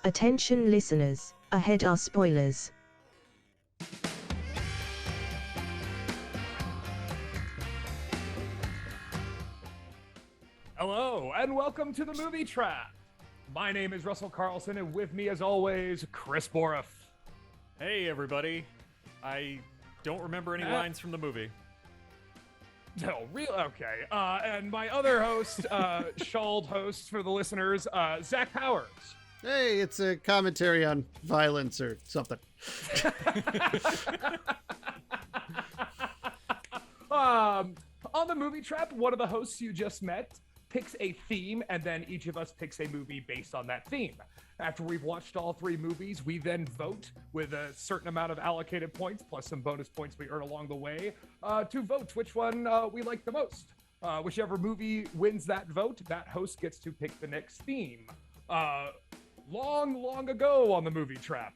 Attention listeners, ahead are spoilers. Hello, and welcome to the Movie Trap. My name is Russell Carlson, and with me, as always, Chris Boroff. Hey, everybody. I don't remember any lines from the movie. No, real okay. And my other host, shawled host for the listeners, Zach Powers. Hey, it's a commentary on violence or something. On the Movie Trap, one of the hosts you just met picks a theme, and then each of us picks a movie based on that theme. After we've watched all three movies, we then vote with a certain amount of allocated points, plus some bonus points we earn along the way, to vote which one we like the most. Whichever movie wins that vote, that host gets to pick the next theme. Long ago on the Movie Trap,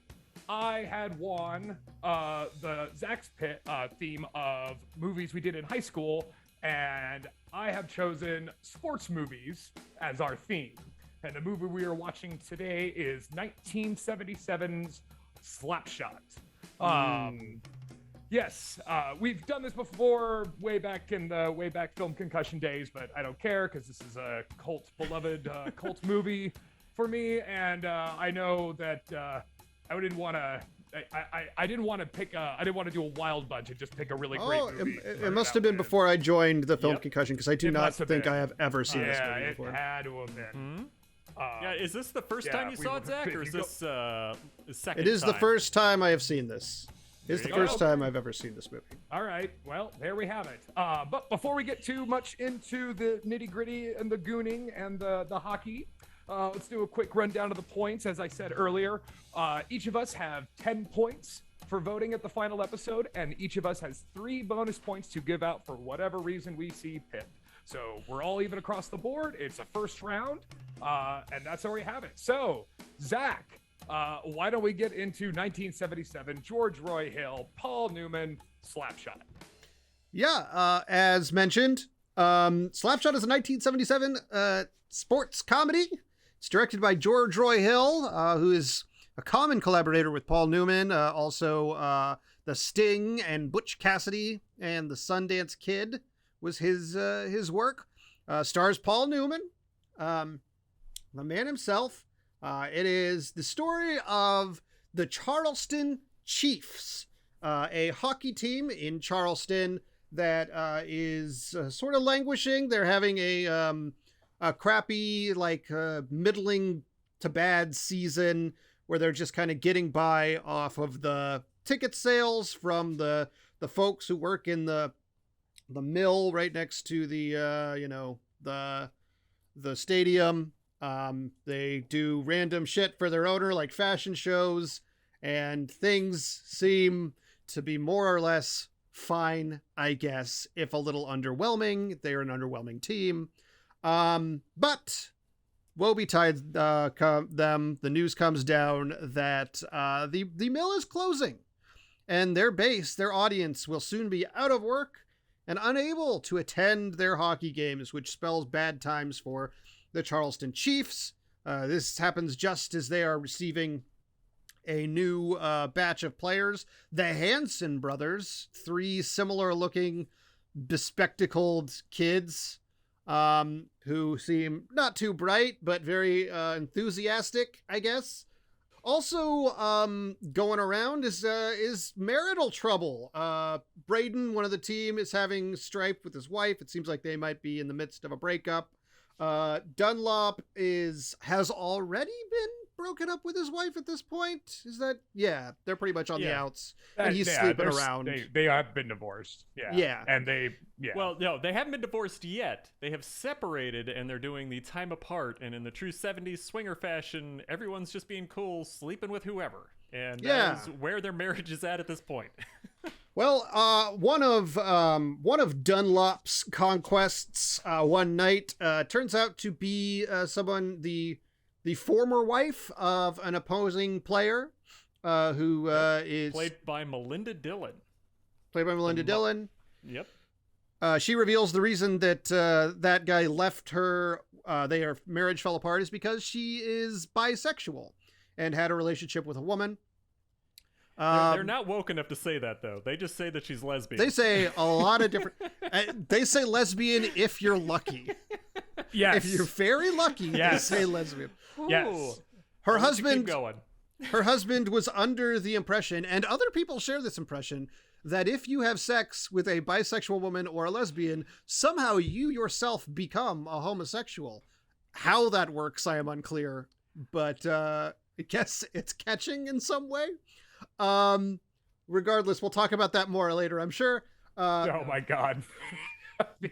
I had won the Zach's theme of movies we did in high school, and I have chosen sports movies as our theme. And the movie we are watching today is 1977's Slapshot. Yes, we've done this before, way back film concussion days, but I don't care because this is a beloved cult movie for me, and I know that I didn't want to. I didn't want to pick. I didn't want to do a wild bunch and just pick a really great movie. It must have been before I joined the film concussion, because I do not think been. I have ever seen this movie it before. had to have been. Hmm? Yeah, is this the first time you saw it, Zach, or is this the second It is time? the first time I have seen this. It's the you first go. time I've ever seen this movie. All right, well, there we have it. But before we get too much into the nitty-gritty and the gooning and the hockey, let's do a quick rundown of the points. As I said earlier, each of us have 10 points for voting at the final episode, and each of us has 3 bonus points to give out for whatever reason we see fit. So we're all even across the board. It's a first round, and that's where we have it. So, Zach, why don't we get into 1977, George Roy Hill, Paul Newman, Slapshot. Yeah, as mentioned, Slapshot is a 1977 sports comedy. It's directed by George Roy Hill, who is a common collaborator with Paul Newman, also The Sting and Butch Cassidy and The Sundance Kid was his work. Stars Paul Newman, the man himself. It is the story of the Charleston Chiefs, a hockey team in Charleston that is sort of languishing. They're having a crappy, middling to bad season where they're just kind of getting by off of the ticket sales from the folks who work in the mill right next to the stadium. They do random shit for their owner, like fashion shows, and things seem to be more or less fine, I guess, if a little underwhelming. They're an underwhelming team. But woe betide them. The news comes down that the mill is closing, and their audience will soon be out of work and unable to attend their hockey games, which spells bad times for the Charleston Chiefs. This happens just as they are receiving a new batch of players, the Hanson brothers, 3 similar-looking, bespectacled kids who seem not too bright, but very enthusiastic, I guess. Also, going around is marital trouble. Braden, one of the team, is having strife with his wife. It seems like they might be in the midst of a breakup. Dunlop has already been broken up with his wife at this point. Is that? Yeah, they're pretty much on the outs, and he's sleeping around. They have been divorced. Yeah. And Well, no, they haven't been divorced yet. They have separated, and they're doing the time apart. And in the true 70s swinger fashion, everyone's just being cool, sleeping with whoever. And that is where their marriage is at this point. Well, one of Dunlop's conquests one night turns out to be the former wife of an opposing player who is played by Melinda Dillon. Yep. She reveals the reason that that guy left her, their marriage fell apart, is because she is bisexual. and had a relationship with a woman. They're not woke enough to say that, though. They just say that she's lesbian. They say a lot of different... they say lesbian if you're lucky. Yes. If you're very lucky, Yes. they say lesbian. Yes. Her Keep husband... going. Her husband was under the impression, and other people share this impression, that if you have sex with a bisexual woman or a lesbian, somehow you yourself become a homosexual. How that works, I am unclear, but I guess it's catching in some way. Regardless, we'll talk about that more later, I'm sure. Oh my God.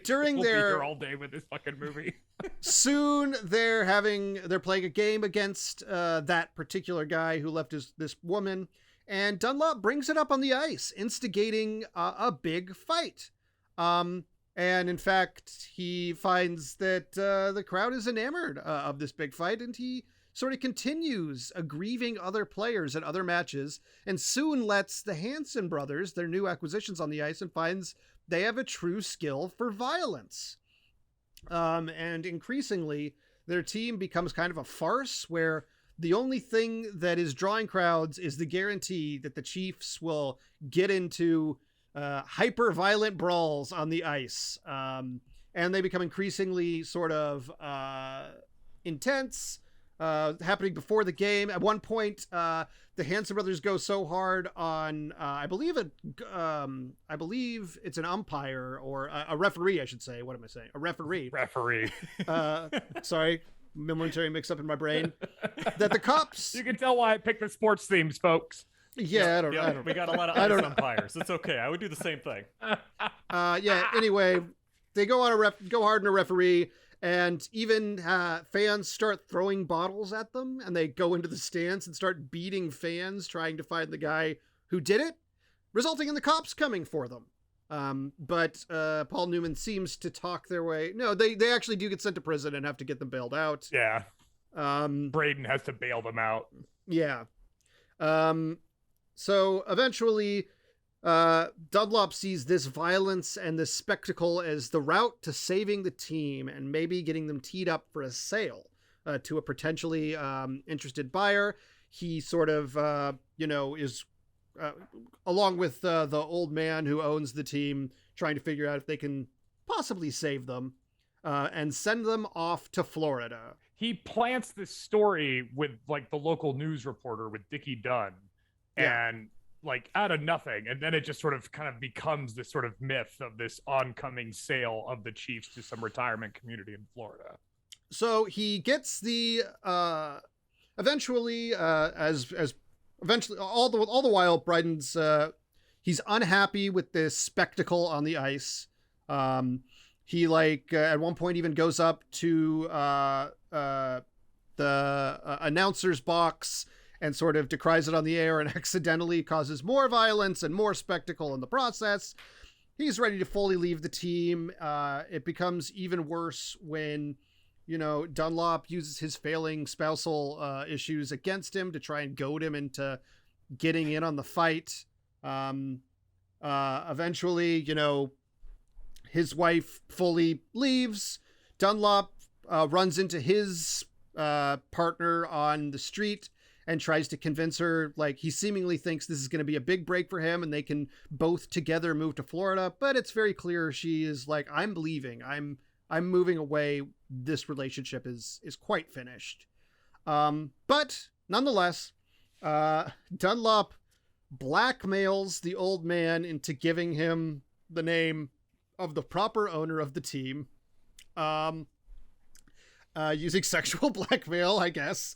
During we'll be their here all day with this fucking movie. soon they're playing a game against that particular guy who left this woman, and Dunlop brings it up on the ice, instigating a big fight. And in fact, he finds that the crowd is enamored of this big fight, and he sort of continues aggrieving other players at other matches, and soon lets the Hanson brothers, their new acquisitions on the ice, and finds they have a true skill for violence. And increasingly, their team becomes kind of a farce where the only thing that is drawing crowds is the guarantee that the Chiefs will get into hyper-violent brawls on the ice. And they become increasingly sort of intense, happening before the game. At one point, the Hanson brothers go so hard on, I believe it's an umpire or a referee, I should say. What am I saying? A referee. Referee. Sorry, momentary mix-up in my brain. That the cops. You can tell why I picked the sports themes, folks. Yeah, I don't Yep, know. we got a lot of ice umpires. It's okay. I would do the same thing. Yeah. Anyway, they go hard on a referee. And even fans start throwing bottles at them, and they go into the stands and start beating fans, trying to find the guy who did it, resulting in the cops coming for them. But Paul Newman seems to talk their way. No, they actually do get sent to prison and have to get them bailed out. Yeah. Braden has to bail them out. Yeah. So eventually... Dunlop sees this violence and this spectacle as the route to saving the team and maybe getting them teed up for a sale to a potentially interested buyer. He sort of, is along with the old man who owns the team, trying to figure out if they can possibly save them and send them off to Florida. He plants this story with like the local news reporter with Dickie Dunn. Yeah. And like out of nothing, and then it just sort of kind of becomes this sort of myth of this oncoming sale of the Chiefs to some retirement community in Florida. So he gets the eventually all the while Bryden's he's unhappy with this spectacle on the ice. He at one point even goes up to the announcer's box and sort of decries it on the air and accidentally causes more violence and more spectacle in the process. He's ready to fully leave the team. It becomes even worse when, Dunlop uses his failing spousal issues against him to try and goad him into getting in on the fight. Eventually, his wife fully leaves. Dunlop runs into his partner on the street and tries to convince her, like, he seemingly thinks this is going to be a big break for him and they can both together move to Florida. But it's very clear she is like, I'm leaving. I'm moving away. This relationship is quite finished. But nonetheless, Dunlop blackmails the old man into giving him the name of the proper owner of the team, using sexual blackmail, I guess.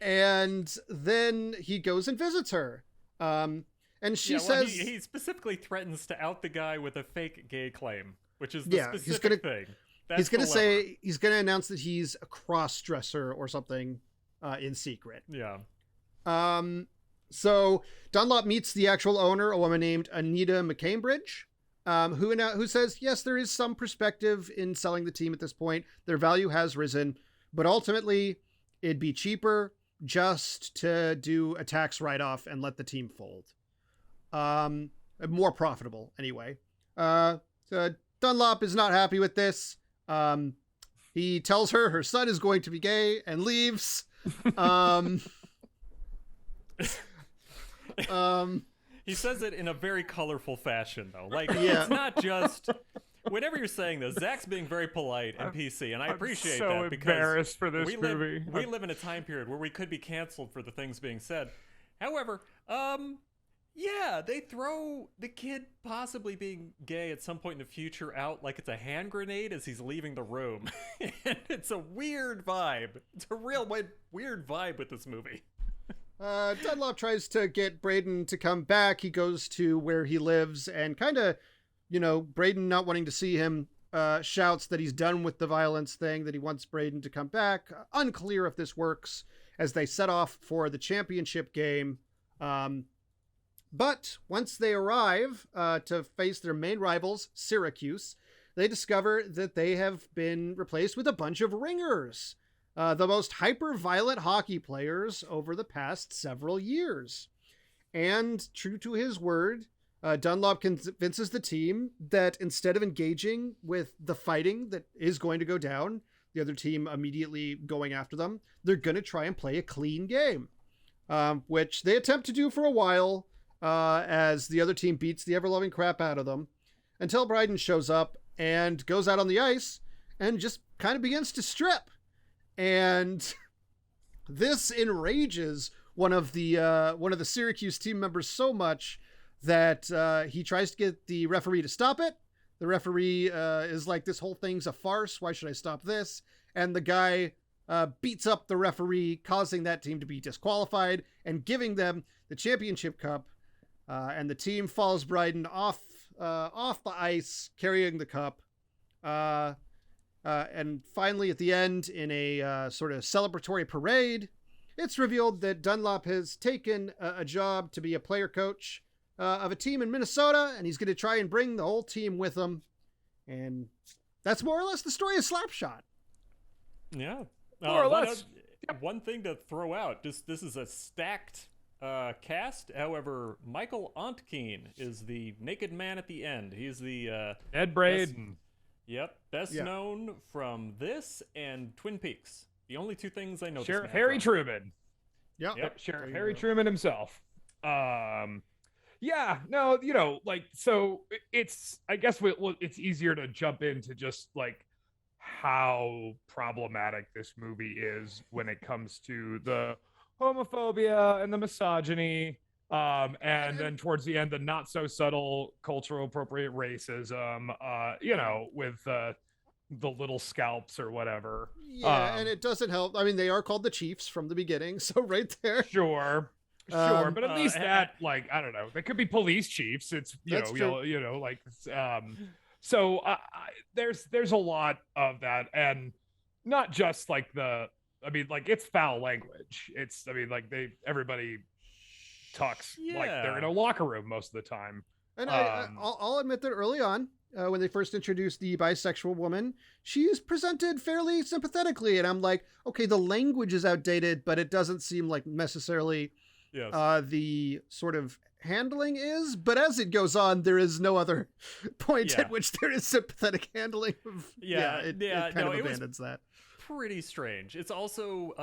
And then he goes and visits her. And she says... He specifically threatens to out the guy with a fake gay claim, which is the specific thing. He's going to say... He's going to announce that he's a cross-dresser or something in secret. Yeah. So Dunlop meets the actual owner, a woman named Anita McCambridge, who says, yes, there is some perspective in selling the team at this point. Their value has risen, but ultimately it'd be cheaper just to do a tax write-off and let the team fold. More profitable, anyway. So Dunlop is not happy with this. He tells her son is going to be gay and leaves. He says it in a very colorful fashion, though. Like, Yeah. it's not just... Whenever you're saying this, Zach's being very polite and PC, and I appreciate so that because embarrassed for this we movie. live in a time period where we could be canceled for the things being said. However, yeah, they throw the kid possibly being gay at some point in the future out like it's a hand grenade as he's leaving the room. And it's a weird vibe. It's a real weird vibe with this movie. Dunlop tries to get Braden to come back. He goes to where he lives and kind of, Braden not wanting to see him, shouts that he's done with the violence thing, that he wants Braden to come back. Unclear if this works as they set off for the championship game. But once they arrive to face their main rivals, Syracuse, they discover that they have been replaced with a bunch of ringers. The most hyper-violent hockey players over the past several years. And true to his word, Dunlop convinces the team that instead of engaging with the fighting that is going to go down, the other team immediately going after them, they're going to try and play a clean game, which they attempt to do for a while as the other team beats the ever-loving crap out of them until Bryden shows up and goes out on the ice and just kind of begins to strip. And this enrages one of the Syracuse team members so much that he tries to get the referee to stop it. The referee is like, this whole thing's a farce. Why should I stop this? And the guy beats up the referee, causing that team to be disqualified and giving them the championship cup. And the team follows Bryden off the ice, carrying the cup. And finally, at the end, in a sort of celebratory parade, it's revealed that Dunlop has taken a job to be a player coach of a team in Minnesota, and he's going to try and bring the whole team with him. And that's more or less the story of Slapshot. Yeah. More or less. One thing to throw out, this is a stacked cast. However, Michael Ontkeen is the naked man at the end. He's the... Ed Braden. Best known from this and Twin Peaks. The only two things I know. Sheriff Harry Truman. Yep. Sheriff Harry Truman himself. So it's, I guess it's easier to jump into just like how problematic this movie is when it comes to the homophobia and the misogyny. And then towards the end, the not so subtle cultural appropriate racism, with the little scalps or whatever. Yeah, and it doesn't help. I mean, they are called the Chiefs from the beginning, so right there. Sure, but at least that, like, I don't know, they could be police chiefs. It's so there's a lot of that, and not just like it's foul language. Everybody talks like they're in a locker room most of the time. And I'll admit that early on, when they first introduced the bisexual woman, she is presented fairly sympathetically, and I'm like, okay, the language is outdated, but it doesn't seem like necessarily the sort of handling is. But as it goes on, there is no other point at which there is sympathetic handling of, it kind of abandons that. Pretty strange. It's also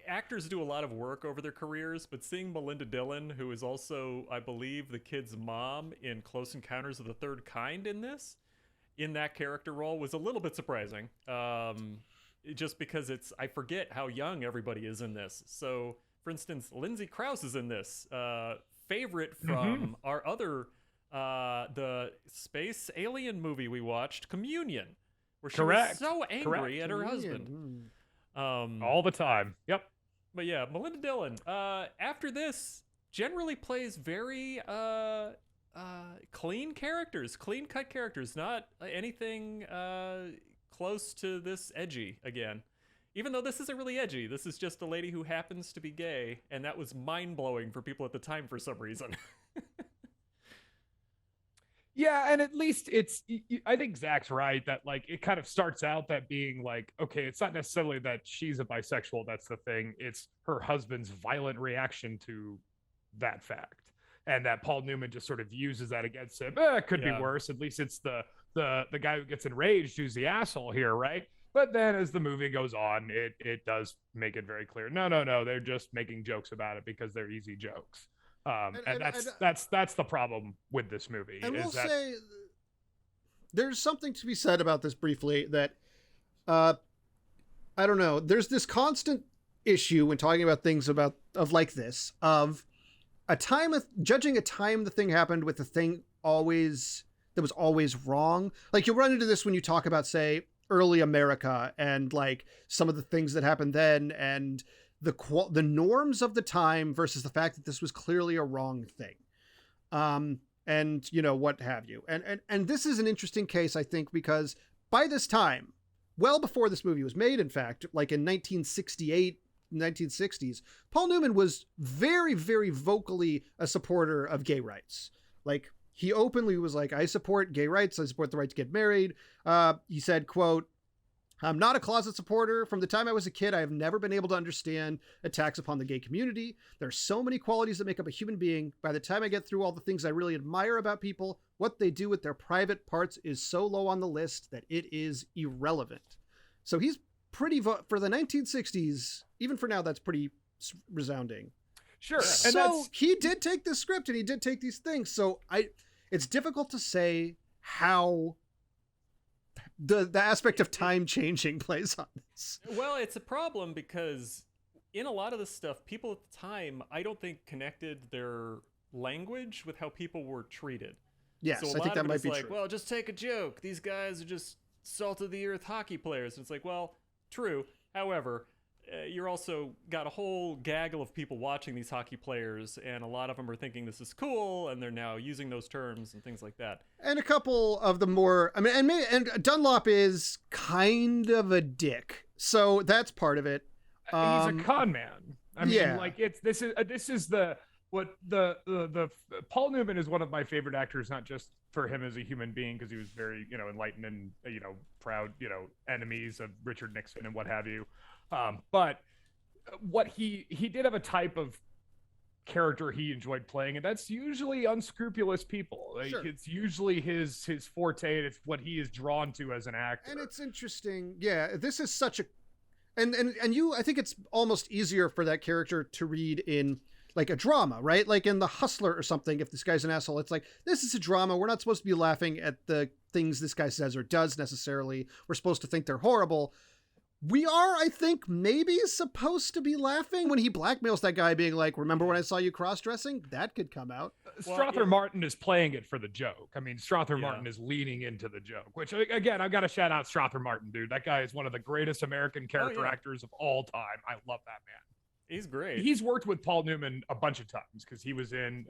actors do a lot of work over their careers, but seeing Melinda Dillon, who is also, I believe, the kid's mom in Close Encounters of the Third Kind in that character role was a little bit surprising. Just because I forget how young everybody is in this. So, for instance, Lindsay Krause is in this. Favorite from our other, the space alien movie we watched, Communion. Where she was so angry at her husband. All the time. Yep. But yeah, Melinda Dillon, after this, generally plays very clean characters, clean-cut characters, not anything close to this edgy again. Even though this isn't really edgy, this is just a lady who happens to be gay, and that was mind-blowing for people at the time for some reason. Yeah, and at least I think Zach's right that like it kind of starts out that being like, okay, it's not necessarily that she's a bisexual, that's the thing. It's her husband's violent reaction to that fact. And that Paul Newman just sort of uses that against him. It could be worse. At least it's the guy who gets enraged who's the asshole here, right? But then as the movie goes on, it does make it very clear. No, they're just making jokes about it because they're easy jokes. That's the problem with this movie. And we'll that... say there's something to be said about this briefly that I don't know. There's this constant issue when talking about things of like this, of a time of judging a time the thing happened with the thing that was always wrong. Like you'll run into this when you talk about, say, early America and like some of the things that happened then and the norms of the time versus the fact that this was clearly a wrong thing. And you know, what have you. And this is an interesting case, I think, because by this time, well before this movie was made, in fact, like in 1968, 1960s, Paul Newman was very, very vocally a supporter of gay rights. Like he openly was like, I support gay rights. I support the right to get married. He said, quote, I'm not a closet supporter. From the time I was a kid, I have never been able to understand attacks upon the gay community. There are so many qualities that make up a human being. By the time I get through all the things I really admire about people, what they do with their private parts is so low on the list that it is irrelevant. So he's pretty, for the 1960s, even for now, that's pretty resounding. Sure. And so he did take this script and he did take these things. So it's difficult to say how the aspect of time changing plays on this. Well, it's a problem because in a lot of this stuff, people at the time, I don't think connected their language with how people were treated. Yes, so I think that might be like, true. well, just take a joke. These guys are just salt of the earth hockey players. And it's like, well, true. However, you're also got a whole gaggle of people watching these hockey players, and a lot of them are thinking this is cool, and they're now using those terms and things like that. And a couple of the more, I mean, and Dunlop is kind of a dick, so that's part of it. He's a con man. I mean, yeah. Like this is the Paul Newman is one of my favorite actors, not just for him as a human being, because he was very, enlightened and, proud, enemies of Richard Nixon and what have you. But what he did have a type of character he enjoyed playing, and that's usually unscrupulous people. Like, sure. It's usually his forte, and it's what he is drawn to as an actor. And it's interesting. Yeah, this is such a, and I think it's almost easier for that character to read in like a drama, right? Like in The Hustler or something, if this guy's an asshole, it's like, this is a drama. We're not supposed to be laughing at the things this guy says or does necessarily. We're supposed to think they're horrible. We are, I think, maybe supposed to be laughing when he blackmails that guy, being like, remember when I saw you cross-dressing? That could come out. Strother Martin is playing it for the joke. I mean, Strother Martin is leaning into the joke, which, again, I've got to shout out Strother Martin, dude. That guy is one of the greatest American character actors of all time. I love that man. He's great. He's worked with Paul Newman a bunch of times because he was in,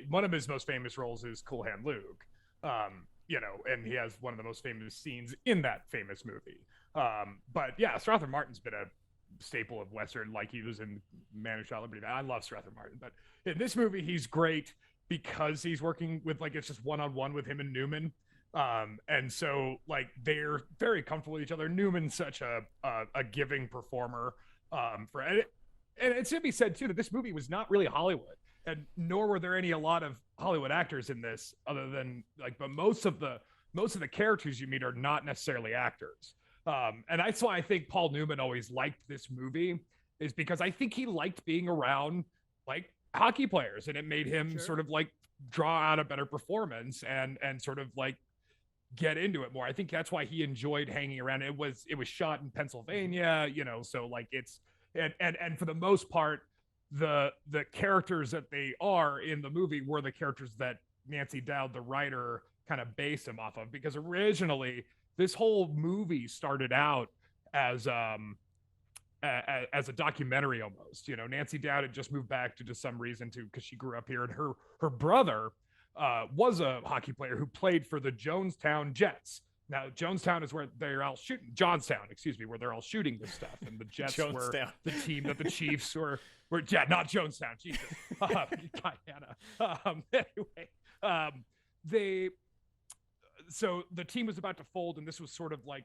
one of his most famous roles is Cool Hand Luke, and he has one of the most famous scenes in that famous movie. But yeah, Strother Martin's been a staple of Western, like he was in Man Who Shot Liberty. I love Strother Martin, but in this movie, he's great because he's working with, like, it's just one-on-one with him and Newman. And so, like, they're very comfortable with each other. Newman's such a giving performer, and it should be said too that this movie was not really Hollywood, and nor were there a lot of Hollywood actors in this, other than but most of the characters you meet are not necessarily actors. And that's why I think Paul Newman always liked this movie, is because I think he liked being around like hockey players, and it made him sort of like draw out a better performance and sort of like get into it more. I think that's why he enjoyed hanging around. It was shot in Pennsylvania, so like it's and for the most part, the characters that they are in the movie were the characters that Nancy Dowd, the writer, kind of based him off of, because originally this whole movie started out as a documentary almost. Nancy Dowd had just moved back to some reason because she grew up here, and her brother was a hockey player who played for the Jonestown Jets. Now, Jonestown is where they're all shooting. Johnstown, excuse me, where they're all shooting this stuff. And the Jets were the team that the Chiefs were not Jonestown, Jesus. Guyana. Anyway, so the team was about to fold, and this was sort of like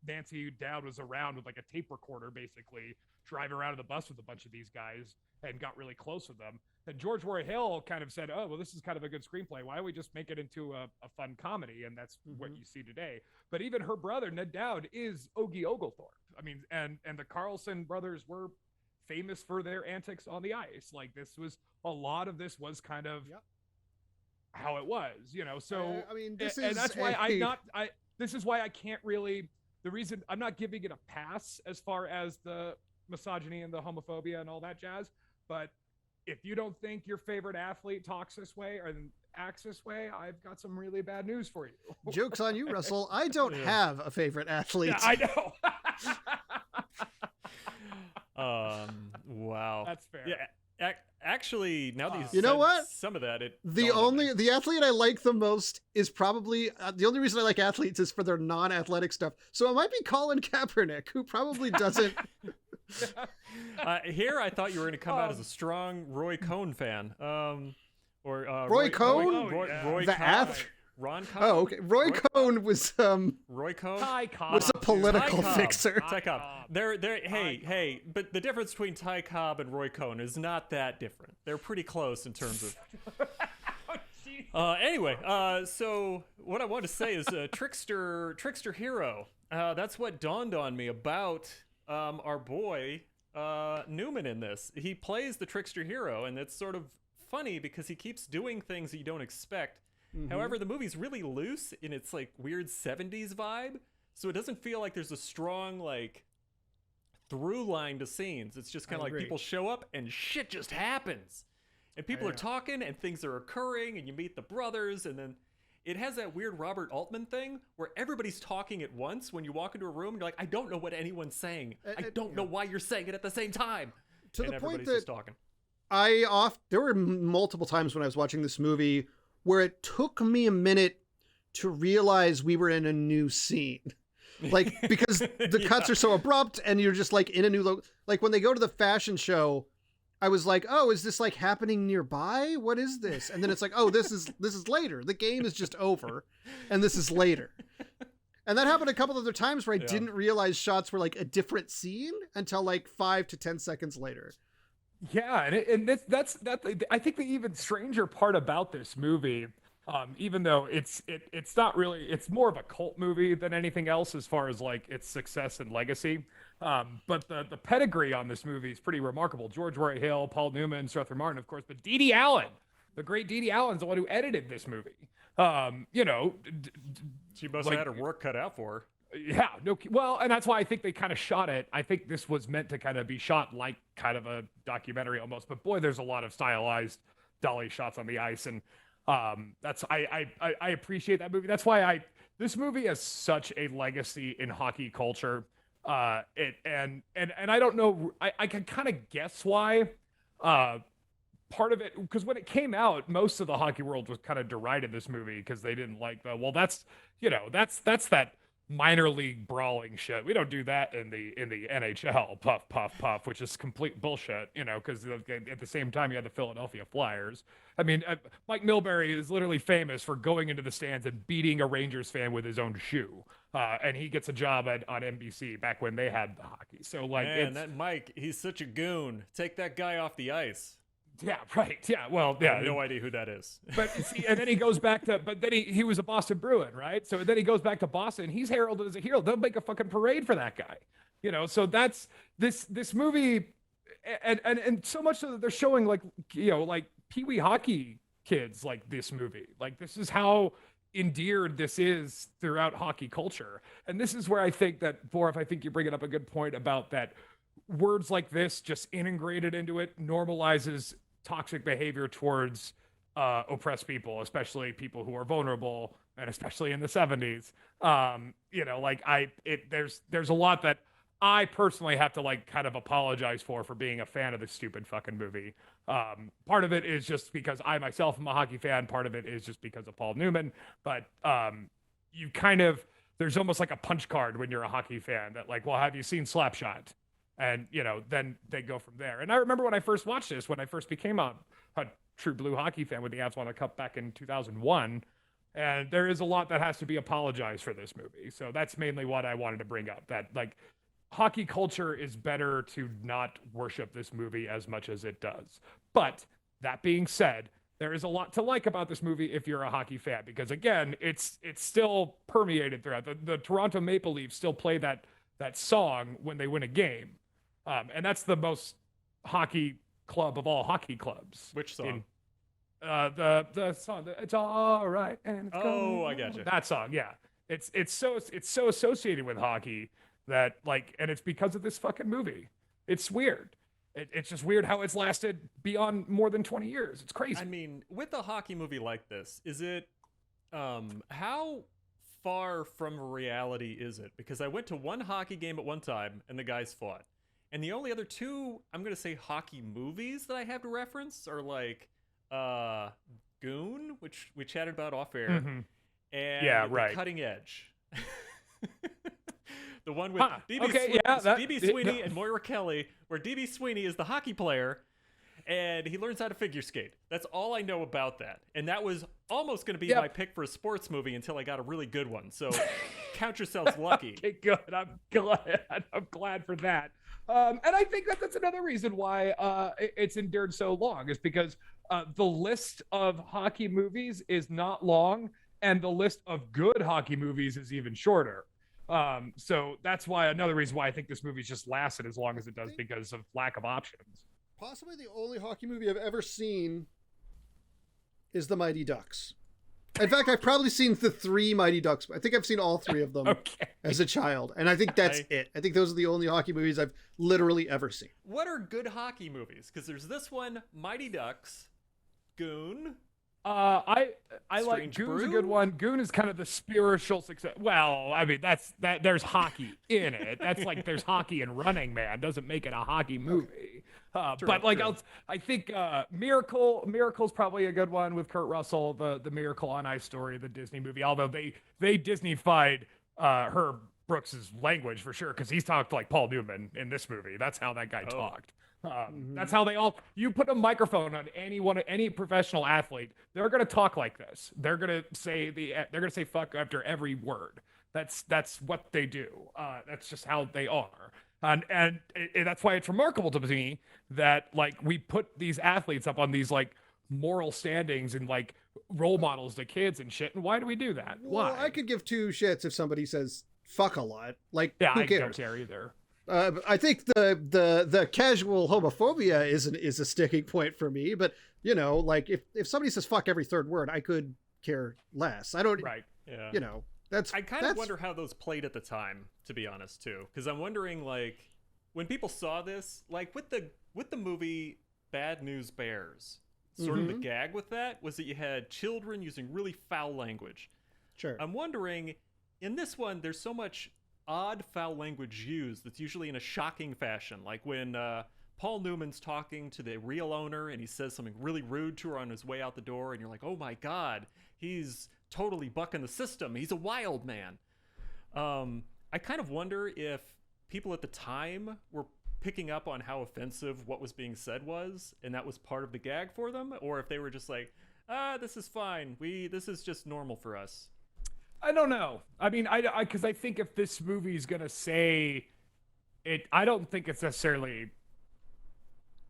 Nancy Dowd was around with like a tape recorder, basically driving around in the bus with a bunch of these guys and got really close with them. And George Roy Hill kind of said, oh, well, this is kind of a good screenplay. Why don't we just make it into a fun comedy? And that's what you see today. But even her brother, Ned Dowd, is Ogie Oglethorpe. I mean, and the Carlson brothers were famous for their antics on the ice. Like a lot of this was kind of how it was, you know? So, I mean, this is why I can't really, the reason I'm not giving it a pass as far as the misogyny and the homophobia and all that jazz. But if you don't think your favorite athlete talks this way or acts this way, I've got some really bad news for you. Joke's on you, Russell. I don't have a favorite athlete. Yeah, I know. Wow. That's fair. Yeah. Actually, now that you you know said what? Some of that, the athlete I like the most is probably the only reason I like athletes is for their non-athletic stuff. So it might be Colin Kaepernick, who probably doesn't. Here, I thought you were going to come out as a strong Roy Cohn fan. Or Roy Cohn, Roy the Cohn. Ron Cohn. Oh, okay. Roy Cohn was Roy Cohn was a political fixer. Ty Cobb. Hey, but the difference between Ty Cobb and Roy Cohn is not that different. They're pretty close in terms of. Anyway, so what I want to say is trickster hero. That's what dawned on me about our boy Newman in this. He plays the trickster hero, and it's sort of funny because he keeps doing things that you don't expect. However, the movie's really loose in its like weird 70s vibe, so it doesn't feel like there's a strong like through line to scenes. It's just kind of like people show up and shit just happens, and people are talking and things are occurring, and you meet the brothers, and then it has that weird Robert Altman thing where everybody's talking at once. When you walk into a room, you're like, I don't know what anyone's saying. I don't know why you're saying it at the same time. To and the point everybody's that just talking. there were multiple times when I was watching this movie where it took me a minute to realize we were in a new scene. Like, because the cuts are so abrupt and you're just like in a new, like when they go to the fashion show, I was like, oh, is this like happening nearby? What is this? And then it's like, oh, this is later. The game is just over and this is later. And that happened a couple other times where I didn't realize shots were like a different scene until like 5 to 10 seconds later. Yeah, and that's I think the even stranger part about this movie, even though it's not really, it's more of a cult movie than anything else as far as like its success and legacy. But the pedigree on this movie is pretty remarkable. George Roy Hill, Paul Newman, Strother Martin, of course, but Dee Dee Allen, the great Dee Dee Allen's the one who edited this movie. You know, She must have had her work cut out for her. Yeah, no, well, and that's why I think they kind of shot it. I think this was meant to kind of be shot like kind of a documentary almost, but boy, there's a lot of stylized dolly shots on the ice, and that's I appreciate that movie. That's why this movie has such a legacy in hockey culture. And I don't know, I can kind of guess why. Part of it, because when it came out, most of the hockey world was kind of derided this movie because they didn't like that's that minor league brawling shit. We don't do that in the NHL, puff, puff, puff, which is complete bullshit, because at the same time you had the Philadelphia Flyers. I mean, Mike Milbury is literally famous for going into the stands and beating a Rangers fan with his own shoe. And he gets a job on NBC back when they had the hockey. So like, man, that Mike, he's such a goon. Take that guy off the ice. Yeah, right. Yeah, well, yeah. I have no idea who that is. But see, and then he goes back to, but then he was a Boston Bruin, right? So then he goes back to Boston. He's heralded as a hero. They'll make a fucking parade for that guy, So that's this movie, and so much so that they're showing like Pee Wee hockey kids like this movie. Like this is how endeared this is throughout hockey culture, and this is where I think that Borif, I think you bring it up a good point about that. Words like this just integrated into it normalizes toxic behavior towards oppressed people, especially people who are vulnerable, and especially in the 70s. There's a lot that I personally have to kind of apologize for being a fan of this stupid fucking movie. Part of it is just because I myself am a hockey fan. Part of it is just because of Paul Newman. But there's almost like a punch card when you're a hockey fan that well, have you seen Slapshot? And, then they go from there. And I remember when I first watched this, when I first became a true blue hockey fan when the Avs won the cup back in 2001, And there is a lot that has to be apologized for this movie. So that's mainly what I wanted to bring up. That like hockey culture is better to not worship this movie as much as it does. But that being said, there is a lot to like about this movie if you're a hockey fan, because again, it's still permeated throughout. The Toronto Maple Leafs still play that song when they win a game, and that's the most hockey club of all hockey clubs. Which song? The song. It's all right. And it's I gotcha. That song. Yeah, it's so associated with hockey that like, and it's because of this fucking movie. It's weird. It's just weird how it's lasted beyond more than 20 years. It's crazy. I mean, with a hockey movie like this, is it, how far from reality is it? Because I went to one hockey game at one time and the guys fought. And the only other two, I'm going to say hockey movies that I have to reference are like, Goon, which we chatted about off air, and The Cutting Edge. The one with DB Sweeney and Moira Kelly, where DB Sweeney is the hockey player, and he learns how to figure skate. That's all I know about that. And that was almost going to be my pick for a sports movie until I got a really good one. So count yourselves lucky. Okay, good. I'm glad for that. And I think that's another reason why it's endured so long, is because the list of hockey movies is not long, and the list of good hockey movies is even shorter. So that's why another reason why I think this movie's just lasted as long as it does, because of lack of options. Possibly the only hockey movie I've ever seen is The Mighty Ducks. In fact, I've probably seen the 3 Mighty Ducks. I think I've seen all 3 of them as a child. And I think that's it. I think those are the only hockey movies I've literally ever seen. What are good hockey movies? Because there's this one, Mighty Ducks, Goon. I like Goon's a good one. Goon is kind of the spiritual success. Well, I mean, there's hockey in it. That's like there's hockey in Running Man. Doesn't make it a hockey movie. But like I think Miracle's probably a good one with Kurt Russell, the Miracle on Ice story, the Disney movie. Although they Disney-fied Herb Brooks's language for sure, because he's talked like Paul Newman in this movie. That's how that guy talked. That's how you put a microphone on any professional athlete, they're going to talk like this. They're going to say fuck after every word. That's what they do. That's just how they are. And that's why it's remarkable to me that like we put these athletes up on these like moral standings and like role models to kids and shit. And why do we do that? Well, why? I could give 2 shits if somebody says fuck a lot. Like, who cares? I don't care either. I think the casual homophobia is a sticking point for me, but you know, like if somebody says fuck every 3rd word, I could care less. I don't. Right. Yeah. You know, I kind of wonder how those played at the time, to be honest, too, because I'm wondering like when people saw this, like with the movie Bad News Bears, sort of the gag with that was that you had children using really foul language. Sure. I'm wondering in this one, there's so much odd foul language used that's usually in a shocking fashion, like when Paul Newman's talking to the real owner and he says something really rude to her on his way out the door, and you're like, oh my god, he's totally bucking the system, he's a wild man. I kind of wonder if people at the time were picking up on how offensive what was being said was, and that was part of the gag for them, or if they were just like, this is fine, this is just normal for us. I don't know. I mean, because I think if this movie is going to say it, I don't think it's necessarily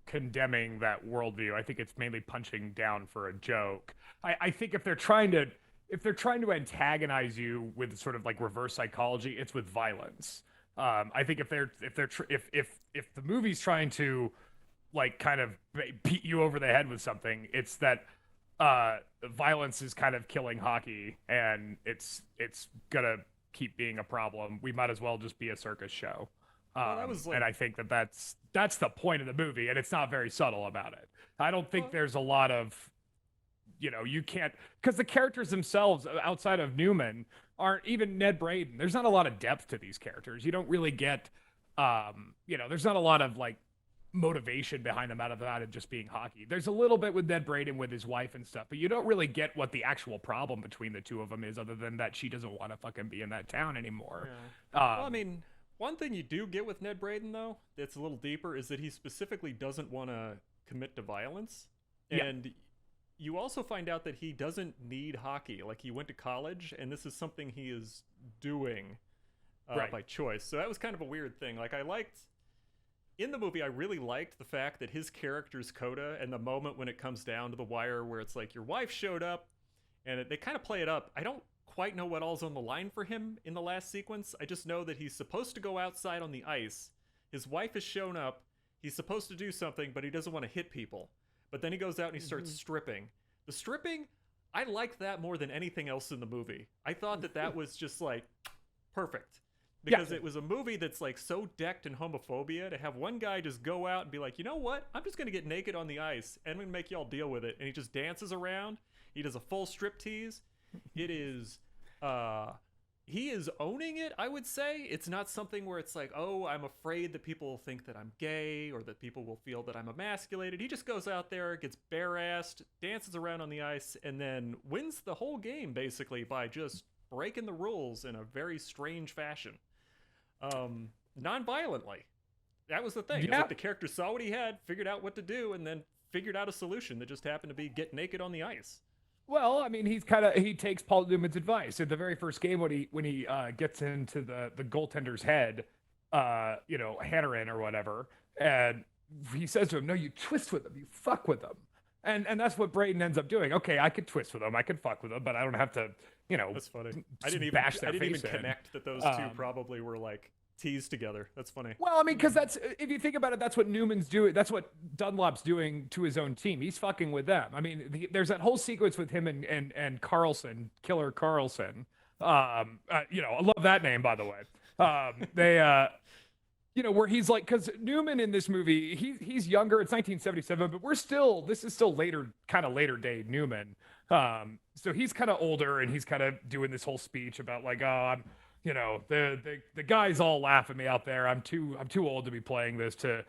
condemning that worldview. I think it's mainly punching down for a joke. I think if they're trying to antagonize you with sort of like reverse psychology, it's with violence. I think if the movie's trying to like kind of beat you over the head with something, it's that violence is kind of killing hockey, and it's gonna keep being a problem. We might as well just be a circus show. And I think that's the point of the movie, and it's not very subtle about it. I don't think there's a lot of, you can't, because the characters themselves outside of Newman aren't, even Ned Braden, there's not a lot of depth to these characters. You don't really get, there's not a lot of like motivation behind them out of that and just being hockey. There's a little bit with Ned Braden with his wife and stuff, but you don't really get what the actual problem between the two of them is, other than that she doesn't want to fucking be in that town anymore. Yeah. Well, I mean, one thing you do get with Ned Braden, though, that's a little deeper, is that he specifically doesn't want to commit to violence. And you also find out that he doesn't need hockey. Like, he went to college, and this is something he is doing by choice. So that was kind of a weird thing. Like, in the movie, I really liked the fact that his character's coda, and the moment when it comes down to the wire where it's like, your wife showed up, and they kind of play it up. I don't quite know what all's on the line for him in the last sequence. I just know that he's supposed to go outside on the ice. His wife has shown up. He's supposed to do something, but he doesn't want to hit people. But then he goes out and he starts stripping. The stripping, I liked that more than anything else in the movie. I thought that was just like perfect. Because it was a movie that's like so decked in homophobia, to have one guy just go out and be like, you know what? I'm just going to get naked on the ice and I'm going to make y'all deal with it. And he just dances around. He does a full strip tease. It is, he is owning it, I would say. It's not something where it's like, oh, I'm afraid that people will think that I'm gay or that people will feel that I'm emasculated. He just goes out there, gets bare-assed, dances around on the ice, and then wins the whole game, basically, by just breaking the rules in a very strange fashion. Non-violently. That was the thing. It was like the character saw what he had, figured out what to do, and then figured out a solution that just happened to be get naked on the ice. Well, I mean, he takes Paul Newman's advice. In the very first game, when he gets into the goaltender's head, Hanneran or whatever, and he says to him, "No, you twist with him, you fuck with him," and that's what Brayden ends up doing. Okay, I could twist with him, I could fuck with him, but I don't have to, That's funny. I didn't even connect that those two probably were like teased together. That's funny. Well, I mean, because if you think about it, that's what Newman's doing. That's what Dunlop's doing to his own team. He's fucking with them. I mean, there's that whole sequence with him and Carlson, Killer Carlson. I love that name, by the way. Where he's like, because Newman in this movie, he's younger. It's 1977, but this is still later day Newman. So he's kind of older, and he's kind of doing this whole speech about like, oh, I'm, the guys all laugh at me out there. I'm too old to be playing this to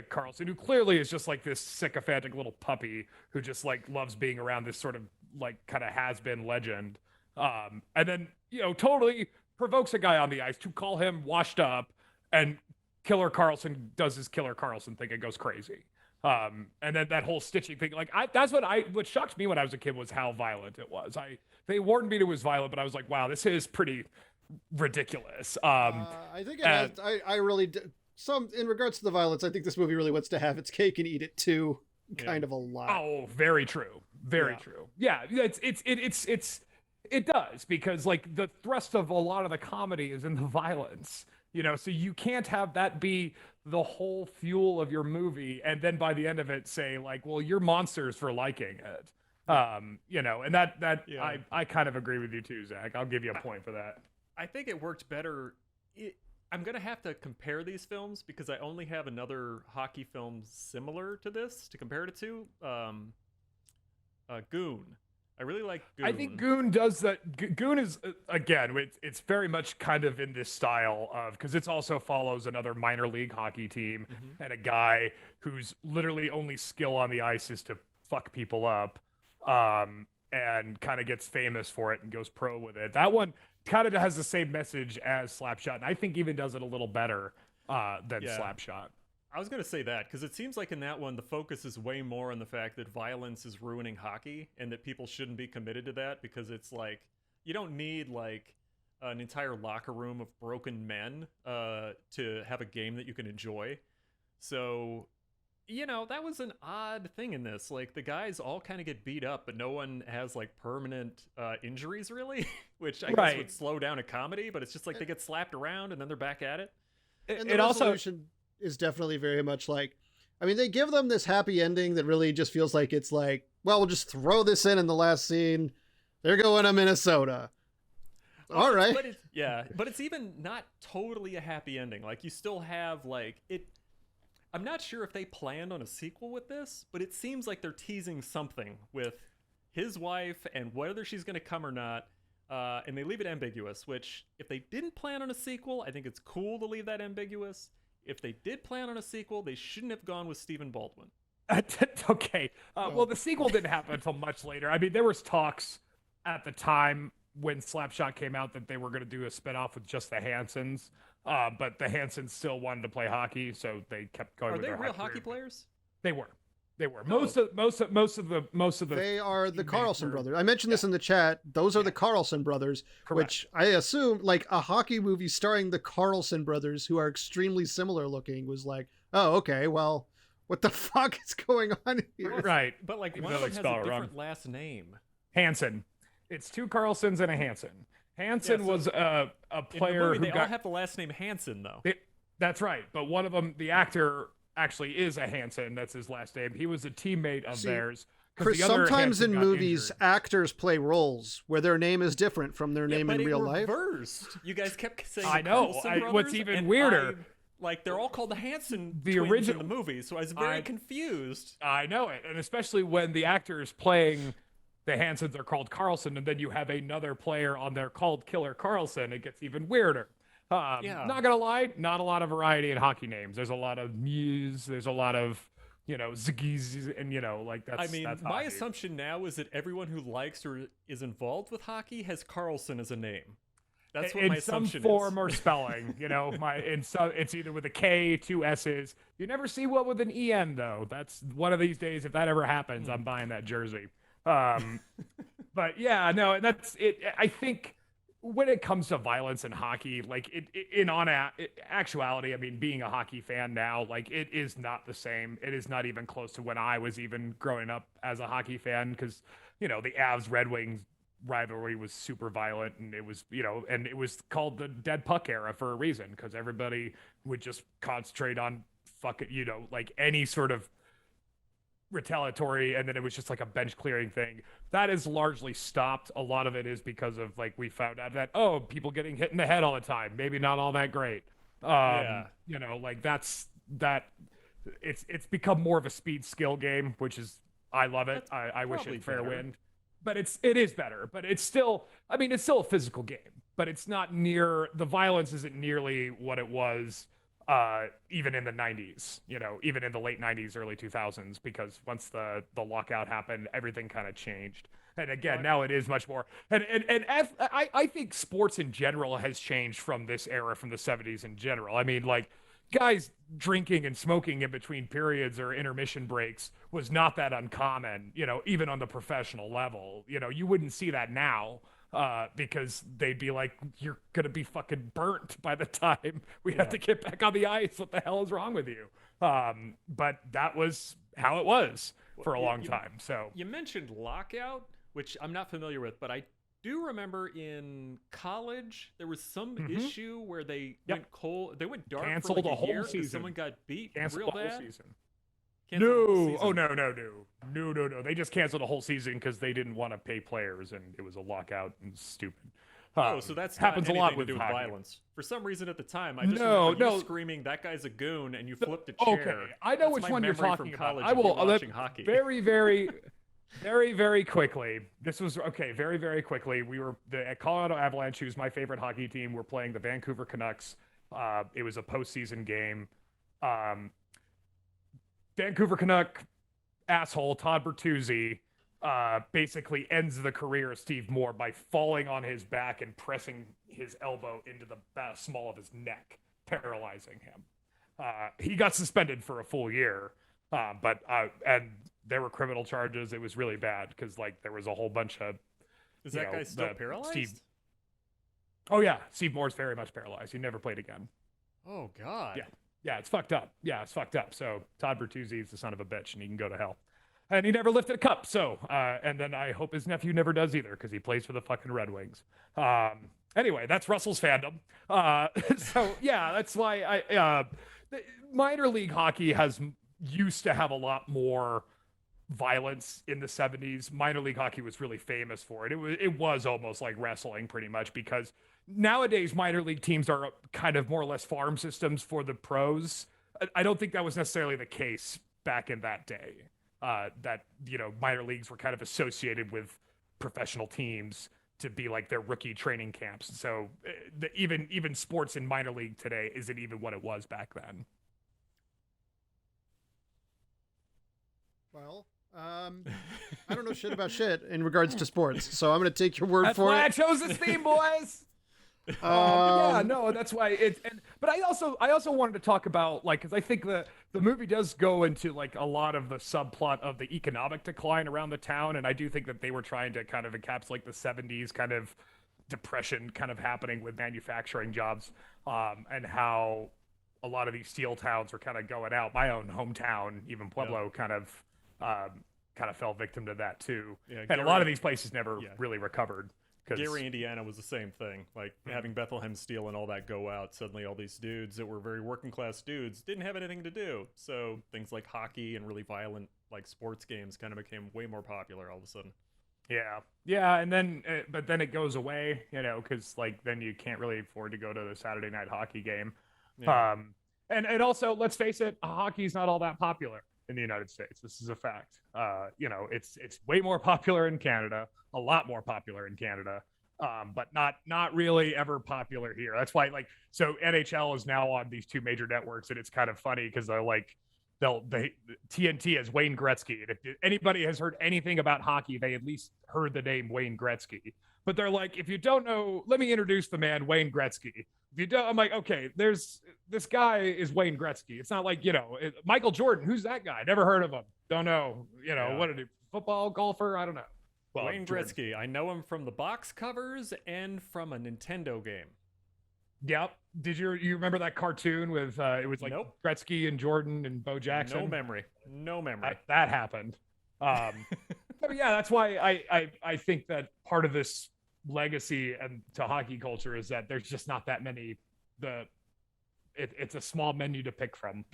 Carlson, who clearly is just like this sycophantic little puppy who just like loves being around this sort of like kind of has-been legend. And then, totally provokes a guy on the ice to call him washed up, and Killer Carlson does his Killer Carlson thing and goes crazy. And then that whole stitching thing, like what shocked me when I was a kid was how violent it was. They warned me it was violent, but I was like, wow, this is pretty ridiculous. I think it has, I really in regards to the violence, I think this movie really wants to have its cake and eat it too, kind of a lot. Oh, very true. Very true. Yeah, it does, because like the thrust of a lot of the comedy is in the violence, so you can't have that be the whole fuel of your movie and then by the end of it say like, well, you're monsters for liking it. And I kind of agree with you too, Zach. I'll give you a point for that. I think it worked better. I'm going to have to compare these films because I only have another hockey film similar to this to compare it to. Goon. I really like Goon. I think Goon does that. Goon is, again, it's very much kind of in this style of, because it also follows another minor league hockey team and a guy whose literally only skill on the ice is to fuck people up, and kind of gets famous for it and goes pro with it. That one kind of has the same message as Slapshot, and I think even does it a little better than Slapshot. I was going to say that, because it seems like in that one, the focus is way more on the fact that violence is ruining hockey and that people shouldn't be committed to that, because it's like, you don't need like an entire locker room of broken men to have a game that you can enjoy. So, that was an odd thing in this. Like, the guys all kind of get beat up, but no one has like permanent injuries really, which I guess would slow down a comedy, but it's just like they get slapped around and then they're back at it. And the resolution is definitely very much like, I mean, they give them this happy ending that really just feels like it's like, well, we'll just throw this in the last scene. They're going to Minnesota. All right. But it's even not totally a happy ending. Like, you still have like it. I'm not sure if they planned on a sequel with this, but it seems like they're teasing something with his wife and whether she's going to come or not. And they leave it ambiguous, which if they didn't plan on a sequel, I think it's cool to leave that ambiguous. If they did plan on a sequel, they shouldn't have gone with Stephen Baldwin. Okay. Well, the sequel didn't happen until much later. I mean, there was talks at the time when Slapshot came out that they were going to do a spinoff with just the Hansons. But the Hansons still wanted to play hockey, so they kept going with their real hockey players? They were. They were No. most of the. They are the teammates Carlson were- brothers. I mentioned this in the chat. Those are the Carlson brothers, Correct. which I assume, like a hockey movie starring the Carlson brothers, who are extremely similar looking, was like, oh, okay, well, what the fuck is going on here? Right. But like Even one though of they them has spell a it wrong. different last name. Hansen. It's 2 Carlsons and a Hansen. Hansen Yeah, so was a In the player movie, who they all got. have the last name Hansen, though. That's right. But one of them, the actor, actually is a Hansen. That's his last name. He was a teammate of See, theirs. 'cause Chris, the other sometimes Hansen in got movies, injured. actors play roles where their name is different from their Yeah, name but in real it life. reversed. You guys kept saying I the know. Carlson What's brothers, even and weirder- like they're all called the Hansen The twins origin- in the movie, so I was very I- confused. I know it. And especially when the actors playing the Hansens are called Carlson, and then you have another player on there called Killer Carlson, it gets even weirder. Yeah. Not gonna lie, not a lot of variety in hockey names. There's a lot of Muse, there's a lot of, Ziggies, and like that's. I mean, that's my hockey. assumption now is that everyone who likes or is involved with hockey has Carlson as a name. That's what in my some assumption form is. or spelling, it's either with a K, 2 S's. You never see one with an EN though. That's one of these days. If that ever happens, I'm buying that jersey. But yeah, no, that's it. I think when it comes to violence in hockey, like actuality, I mean, being a hockey fan now, like it is not the same. It is not even close to when I was even growing up as a hockey fan, because the Avs Red Wings rivalry was super violent, and it was and it was called the dead puck era for a reason, because everybody would just concentrate on fucking like any sort of retaliatory, and then it was just like a bench clearing thing. That is largely stopped. A lot of it is because of, like, we found out that people getting hit in the head all the time, maybe not all that great. Like that's it's become more of a speed skill game, which is, I love it. I wish probably it fair better. wind, but it is better, but it's still, I mean, it's still a physical game, but it's not near, the violence isn't nearly what it was even in the 90s, even in the late 90s, early 2000s, because once the lockout happened, everything kind of changed. And again, now it is much more. I think sports in general has changed from this era, from the 70s in general. I mean, like, guys drinking and smoking in between periods or intermission breaks was not that uncommon, even on the professional level. You wouldn't see that now. Because they'd be like, you're gonna be fucking burnt by the time we have to get back on the ice. What the hell is wrong with you? But that was how it was for a long time. So You mentioned lockout, which I'm not familiar with, but I do remember in college there was some issue where they went cold. They went dark Canceled for like a whole year 'cause season. someone got beat canceled real the whole bad. season. Canceled the whole No, season. oh no. They just canceled a whole season because they didn't want to pay players, and it was a lockout and stupid. Oh, so that's happens not a lot anything with to do with hockey. violence. For some reason at the time, I just No, remember you no. screaming, "That guy's a goon," and you flipped a chair. Okay, I know That's which my one you're memory talking from about. college I of you will watching hockey. very, very quickly. This was okay. Very, very quickly. We were at Colorado Avalanche, who's my favorite hockey team. We're playing the Vancouver Canucks. It was a postseason game. Vancouver Canuck asshole Todd Bertuzzi basically ends the career of Steve Moore by falling on his back and pressing his elbow into the small of his neck, paralyzing him. He got suspended for a full year, but and there were criminal charges. It was really bad because, like, there was a whole bunch of. Is that guy still paralyzed? Oh yeah, Steve Moore's very much paralyzed. He never played again. Oh God. Yeah, it's fucked up. So Todd Bertuzzi is the son of a bitch, and he can go to hell. And he never lifted a cup. So, and then I hope his nephew never does either, because he plays for the fucking Red Wings. Anyway, that's Russell's fandom. So yeah, that's why the minor league hockey used to have a lot more violence in the 70s. Minor league hockey was really famous for it. It was almost like wrestling pretty much, because nowadays minor league teams are kind of more or less farm systems for the pros. I don't think that was necessarily the case back in that day. That minor leagues were kind of associated with professional teams to be like their rookie training camps. So even sports in minor league today isn't even what it was back then. Well, I don't know shit about shit in regards to sports, so I'm going to take your word That's for why I it. chose this theme, boys. Yeah, no, that's why it's. But I also wanted to talk about, like, because I think the movie does go into like a lot of the subplot of the economic decline around the town, and I do think that they were trying to kind of encapsulate the '70s kind of depression kind of happening with manufacturing jobs, and how a lot of these steel towns were kind of going out. My own hometown, even Pueblo, kind of fell victim to that too. Yeah, and a lot of these places never really recovered. Gary, Indiana was the same thing. Like having Bethlehem Steel and all that go out, suddenly all these dudes that were very working class dudes didn't have anything to do. So things like hockey and really violent like sports games kind of became way more popular all of a sudden. Yeah, and then but then it goes away, because like then you can't really afford to go to the Saturday night hockey game. Yeah. And also, let's face it, hockey's not all that popular in the United States. This is a fact. It's way more popular in Canada, a lot more popular in Canada, but not really ever popular here. That's why, like, so NHL is now on these two major networks, and it's kind of funny because they're like, TNT as Wayne Gretzky. And if anybody has heard anything about hockey, they at least heard the name Wayne Gretzky. But they're like, if you don't know, let me introduce the man, Wayne Gretzky. If you don't, I'm like, okay, this guy is Wayne Gretzky. It's not like, Michael Jordan. Who's that guy? Never heard of him. Don't know. What did he? Football, golfer? I don't know. Well, Wayne Jordan. Gretzky. I know him from the box covers and from a Nintendo game. Yep. Did you remember that cartoon with it was like Gretzky and Jordan and Bo Jackson? No memory. That happened. But yeah, that's why I think that part of this legacy and to hockey culture is that there's just not that many. It's a small menu to pick from.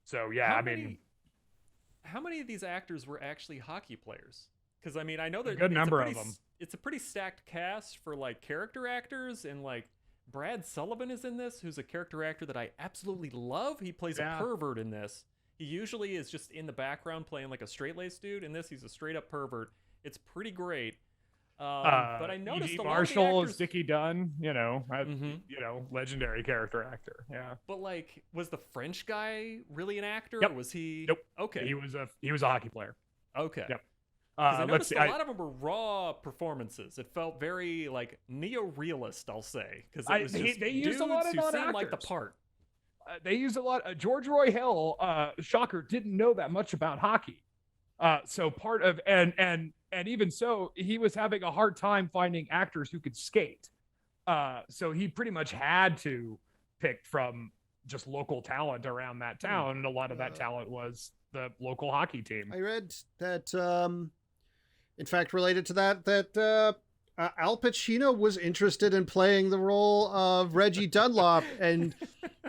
So yeah, how many of these actors were actually hockey players? Because I know there's a good number of them. It's a pretty stacked cast for like character actors, and like Brad Sullivan is in this, who's a character actor that I absolutely love. He plays a pervert in this. He usually is just in the background playing like a straight-laced dude. In this, he's a straight-up pervert. It's pretty great. But I noticed E.G. a lot Marshall of the actors... is Dickie Dunn, legendary character actor. Yeah. But like, was the French guy really an actor? Yep. Or was he? Nope. Okay. He was a hockey player. Okay. Yep. I noticed a lot of them were raw performances. It felt very like neo-realist, I'll say, because it was just they used a lot of who non-actors. seemed like the part. They used a lot. George Roy Hill, shocker, didn't know that much about hockey. So part of and even so, he was having a hard time finding actors who could skate. So he pretty much had to pick from just local talent around that town, and a lot of that talent was the local hockey team. I read that, in fact, related to that Al Pacino was interested in playing the role of Reggie Dunlop, and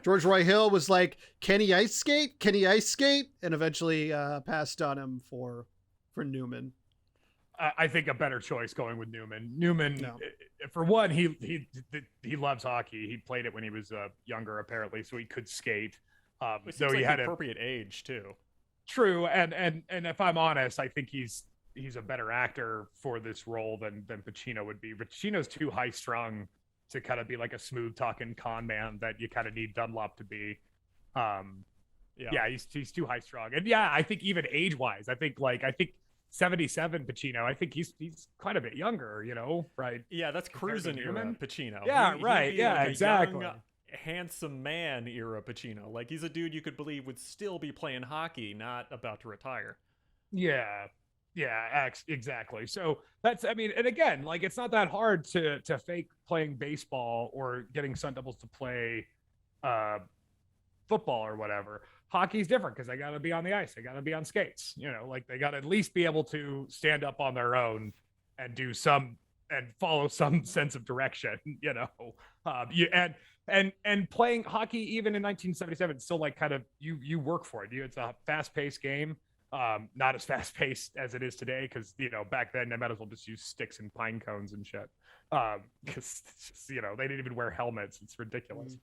George Roy Hill was like, "Can he ice skate? Can he ice skate?" And eventually passed on him for Newman. I think a better choice going with Newman. Newman, for one, he loves hockey. He played it when he was younger, apparently, so he could skate. So he had the appropriate age too. True, and if I'm honest, I think he's a better actor for this role than Pacino would be. Pacino's too high strung to kind of be like a smooth talking con man that you kind of need Dunlop to be. He's too high strung, and I think even age wise, I think 77 Pacino. I think he's quite a bit younger, right? Yeah, that's cruising era Pacino. Yeah, right. Yeah, exactly. Young, handsome man era Pacino. Like he's a dude you could believe would still be playing hockey, not about to retire. Yeah, exactly. So that's, and again, like it's not that hard to fake playing baseball or getting stunt doubles to play football or whatever. Hockey's different because they got to be on the ice. They got to be on skates. Like they got to at least be able to stand up on their own and do and follow some sense of direction. And playing hockey even in 1977, still like kind of you work for it. It's a fast-paced game. Not as fast-paced as it is today because back then they might as well just use sticks and pine cones and shit. Because they didn't even wear helmets. It's ridiculous.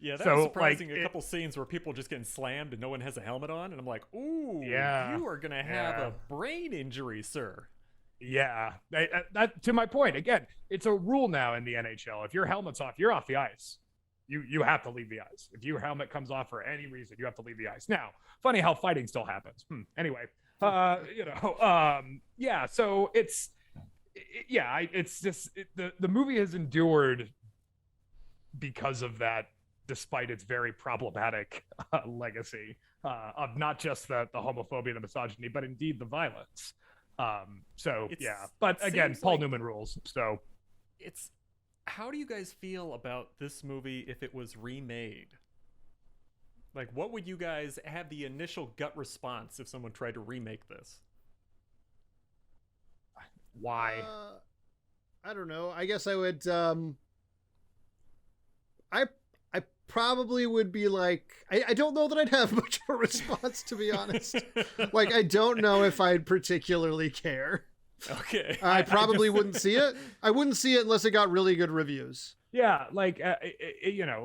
Yeah, that was surprising. A couple scenes where people just getting slammed and no one has a helmet on, and I'm like, "Ooh, you are gonna have a brain injury, sir." Yeah, that to my point. Again, it's a rule now in the NHL. If your helmet's off, you're off the ice. You have to leave the ice. If your helmet comes off for any reason, you have to leave the ice. Now, funny how fighting still happens. Anyway, So it's just the movie has endured because of that, despite its very problematic legacy of not just the homophobia, the misogyny, but indeed the violence. But again, Paul Newman rules. So it's, how do you guys feel about this movie if it was remade? Like, what would you guys have the initial gut response if someone tried to remake this? Why? I don't know. I guess I would. I probably would be like, I don't know that I'd have much of a response, to be honest. Like, I don't know if I'd particularly care. Okay. I probably wouldn't see it. I wouldn't see it unless it got really good reviews. Yeah, like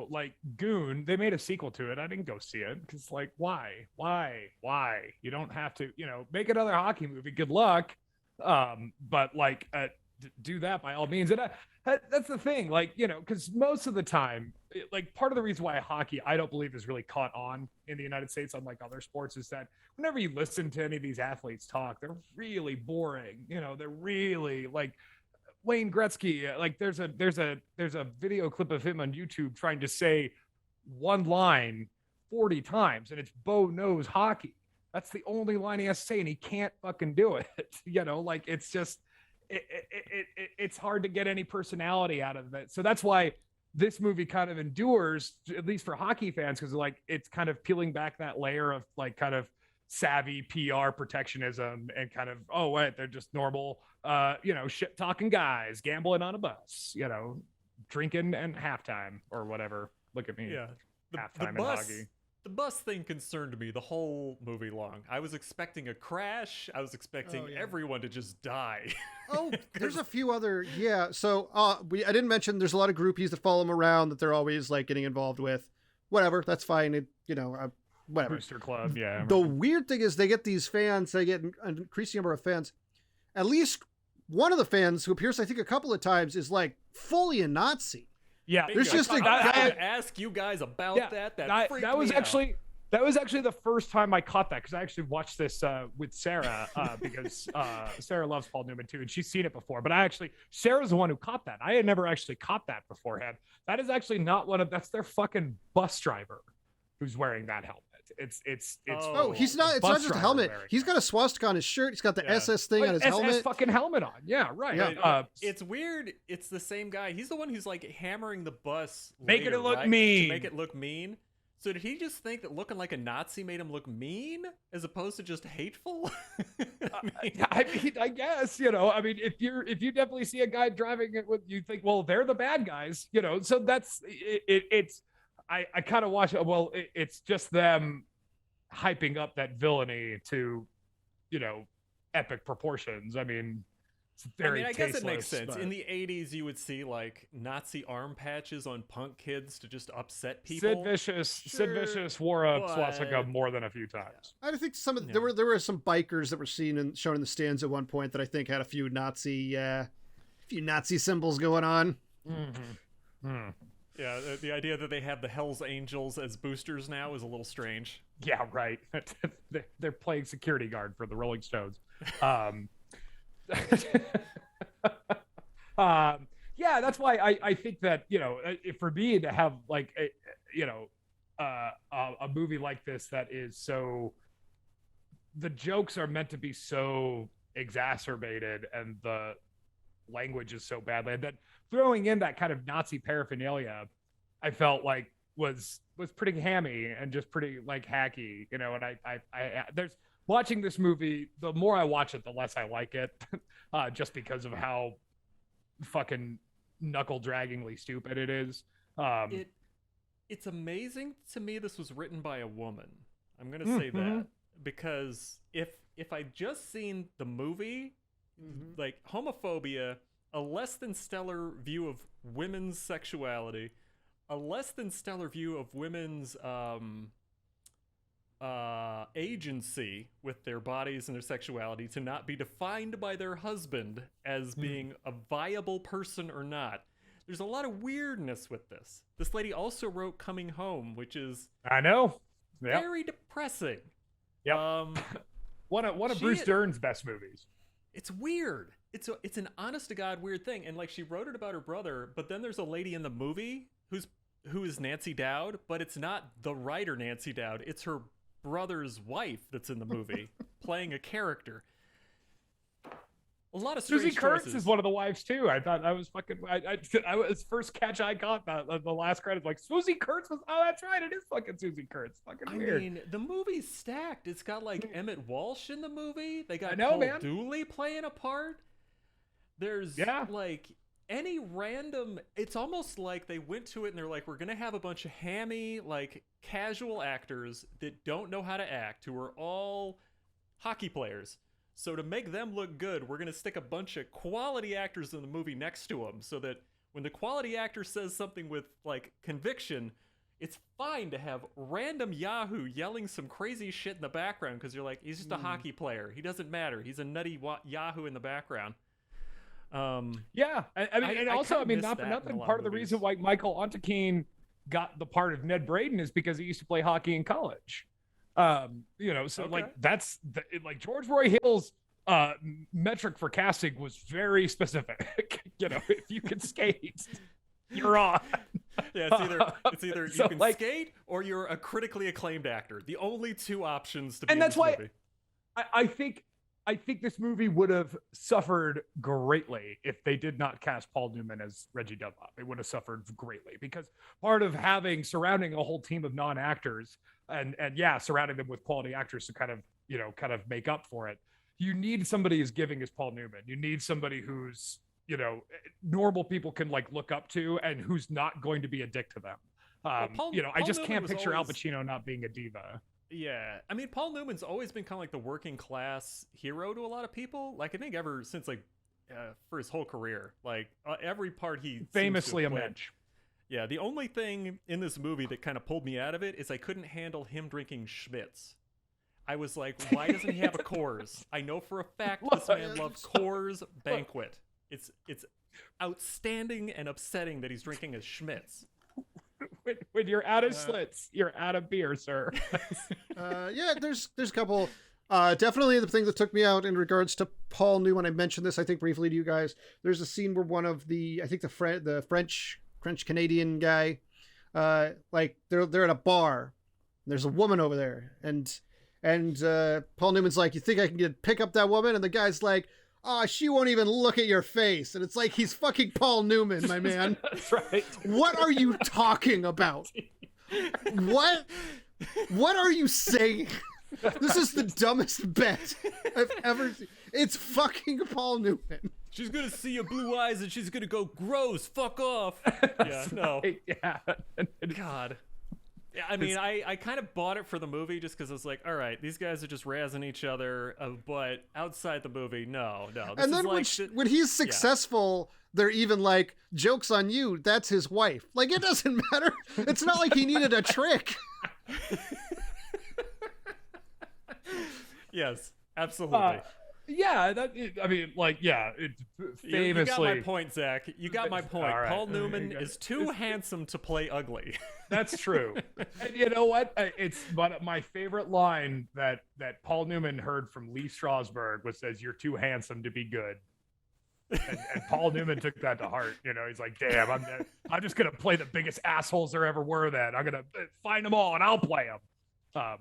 like Goon, they made a sequel to it. I didn't go see it because, like, why? You don't have to, make another hockey movie. Good luck. But like, do that by all means. And that's the thing, like, because most of the time, like, part of the reason why hockey, I don't believe, is really caught on in the United States, unlike other sports, is that whenever you listen to any of these athletes talk, they're really boring. They're really, like, Wayne Gretzky. Like, there's a video clip of him on YouTube trying to say one line 40 times, and it's Bo knows hockey. That's the only line he has to say, and he can't fucking do it. Like, it's just, it's hard to get any personality out of it. So that's why this movie kind of endures, at least for hockey fans, because, like, it's kind of peeling back that layer of, like, kind of savvy PR protectionism and kind of, oh wait, they're just normal shit talking guys gambling on a bus, drinking and halftime or whatever. Look at me. Yeah. Halftime in hockey. The bus thing concerned me the whole movie long. I was expecting a crash. I was expecting everyone to just die. Oh, there's a few other, So I didn't mention there's a lot of groupies that follow him around that they're always, like, getting involved with. Whatever, that's fine. Whatever. Booster Club, yeah. The weird thing is they get these fans. They get an increasing number of fans. At least one of the fans, who appears, I think, a couple of times, is, like, fully a Nazi. Yeah, there's just a guy. I ask you guys about that. That was actually the first time I caught that, because I actually watched this with Sarah because Sarah loves Paul Newman too, and she's seen it before. But Sarah's the one who caught that. I had never actually caught that beforehand. That is actually not that's their fucking bus driver who's wearing that helmet. It's he's not. It's not just a helmet. He's got a swastika on his shirt. He's got the SS thing on his helmet. SS fucking helmet on. Yeah, right. Yeah. It's weird. It's the same guy. He's the one who's, like, hammering the bus, making it look mean. To make it look mean. So did he just think that looking like a Nazi made him look mean as opposed to just hateful? I guess, if you definitely see a guy driving it, you think, well, they're the bad guys, So that's it's. I kind of watch it. Well, it's just them hyping up that villainy to, epic proportions. I mean, it's very. I guess it makes tasteless, sense. but... In the 80s, you would see, like, Nazi arm patches on punk kids to just upset people. Sid Vicious wore a swastika more than a few times. I think there were some bikers that were seen and shown in the stands at one point that I think had a few Nazi symbols going on. Mm-hmm. Yeah, the idea that they have the Hells Angels as boosters now is a little strange. Yeah, right. They're playing security guard for the Rolling Stones. Yeah, that's why I think that, for me to have, like, a movie like this that is so, the jokes are meant to be so exacerbated and the language is so bad, and that throwing in that kind of Nazi paraphernalia, I felt like was pretty hammy and just pretty, like, hacky, and I there's watching this movie, the more I watch it, the less I like it, just because of how fucking knuckle-draggingly stupid it is. It's amazing to me this was written by a woman. I'm gonna say that, because if I just seen the movie, like, homophobia, a less than stellar view of women's sexuality, a less than stellar view of women's agency with their bodies and their sexuality to not be defined by their husband as being a viable person or not. There's a lot of weirdness with this. This lady also wrote Coming Home, which is very depressing. Yep. One of Bruce Dern's best movies. It's weird. it's an honest to God weird thing, and like she wrote it about her brother, but then there's a lady in the movie who is Nancy Dowd, but it's not the writer Nancy Dowd, it's her brother's wife that's in the movie playing a character. A lot of Susie Kurtz choices. is one of the wives too. I thought I was fucking. I was first catch I caught the last credits. Like Susie Kurtz was. Oh, that's right. It is fucking Susie Kurtz. Fucking weird. I mean, the movie's stacked. It's got like Emmett Walsh in the movie. They got Dooley playing a part. There's like any random. It's almost like they went to it and they're like, we're gonna have a bunch of hammy, like casual actors that don't know how to act, who are all hockey players. So to make them look good, we're going to stick a bunch of quality actors in the movie next to them so that when the quality actor says something with, like, conviction, it's fine to have random Yahoo yelling some crazy shit in the background because you're like, he's just a hockey player. He doesn't matter. He's a nutty Yahoo in the background. I mean, not for nothing, part of the reason why Michael Ontekeen got the part of Ned Braden is because he used to play hockey in college. Like that's like George Roy Hill's metric for casting was very specific. If you can skate, you're on. Yeah, it's either you can skate or you're a critically acclaimed actor. The only two options to be in this movie. And that's why I think this movie would have suffered greatly if they did not cast Paul Newman as Reggie Dunlop. It would have suffered greatly because part of surrounding a whole team of non-actors and surrounding them with quality actors to kind of make up for it. You need somebody who's giving as Paul Newman. You need somebody who's, normal people can like look up to and who's not going to be a dick to them. I just can't picture Al Pacino not being a diva. Yeah, I mean, Paul Newman's always been kind of like the working class hero to a lot of people. Like, I think ever since for his whole career, like every part he famously a mensch. Yeah, the only thing in this movie that kind of pulled me out of it is I couldn't handle him drinking Schmitz. I was like, why doesn't he have a Coors? I know for a fact this man loves Coors Banquet. It's outstanding and upsetting that he's drinking a Schmitz. When you're out of Schlitz, you're out of beer, sir. There's a couple. Definitely the thing that took me out in regards to Paul Newman. I mentioned this, I think, briefly to you guys. There's a scene where one of the French Canadian guy, like they're at a bar. There's a woman over there, and Paul Newman's like, "You think I can pick up that woman?" And the guy's like, "Oh, she won't even look at your face." And it's like, he's fucking Paul Newman, my man. That's right. What are you talking about? What are you saying? This is the dumbest bet I've ever seen. It's fucking Paul Newman. She's gonna see your blue eyes and she's gonna go, gross, fuck off. Yeah, no. Yeah. God. Yeah, I mean, I kind of bought it for the movie just because I was like, all right, these guys are just razzing each other, but outside the movie, no. And then when he's successful, they're even like, joke's on you, that's his wife. Like, it doesn't matter. It's not like he needed a trick. Yes, absolutely. Famously. You got my point, Zach. You got my point. Right. Paul Newman is too handsome to play ugly. That's true. And you know what? It's my favorite line that Paul Newman heard from Lee Strasberg was, says, "You're too handsome to be good." And Paul Newman took that to heart. He's like, "Damn, I'm just gonna play the biggest assholes there ever were. Then I'm gonna find them all and I'll play them."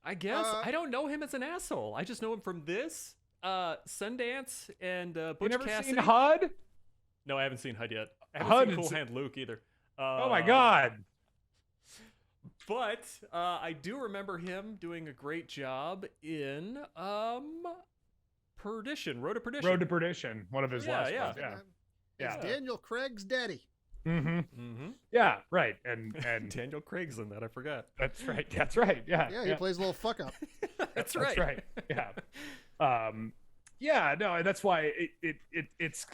I guess I don't know him as an asshole. I just know him from this, Sundance, and Butch You never Cassidy. seen HUD? No, I haven't seen HUD yet. I haven't HUD seen Cool Hand Luke either. Oh my God! But I do remember him doing a great job in Perdition, Road to Perdition. Road to Perdition, one of his last ones. It's Daniel Craig's daddy. Mm-hmm. Mm-hmm. Yeah, right. And Daniel Craig's in that. I forgot. That's right. That's right. Yeah. Yeah, he plays a little fuck up. That's right. That's right. Yeah. No, that's why it's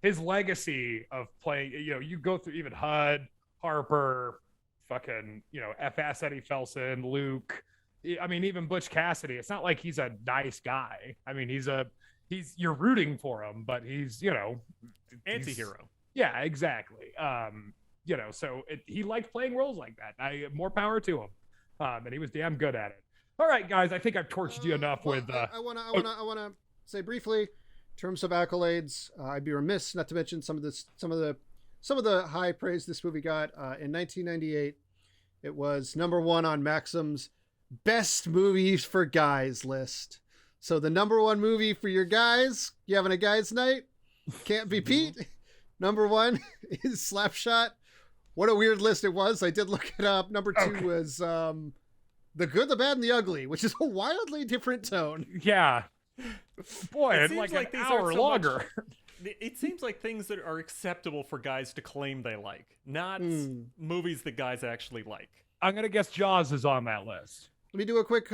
his legacy of playing. You go through even HUD, Harper, fucking FS Eddie Felson, Luke. I mean, even Butch Cassidy. It's not like he's a nice guy. I mean, you're rooting for him, but he's anti-hero. Yeah, exactly. So he liked playing roles like that. More power to him. And he was damn good at it. All right, guys, I think I've torched you enough with. I wanna say briefly, in terms of accolades, I'd be remiss not to mention some of the high praise this movie got. In 1998, it was #1 on Maxim's Best Movies for Guys list. So the #1 movie for your guys, you having a guys' night, can't be Pete. #1 is Slapshot. What a weird list it was. I did look it up. #2 was The Good, the Bad, and the Ugly, which is a wildly different tone. Yeah. Boy, it's like an these hour aren't so longer. It seems like things that are acceptable for guys to claim they like, not movies that guys actually like. I'm gonna guess Jaws is on that list. Let me do a quick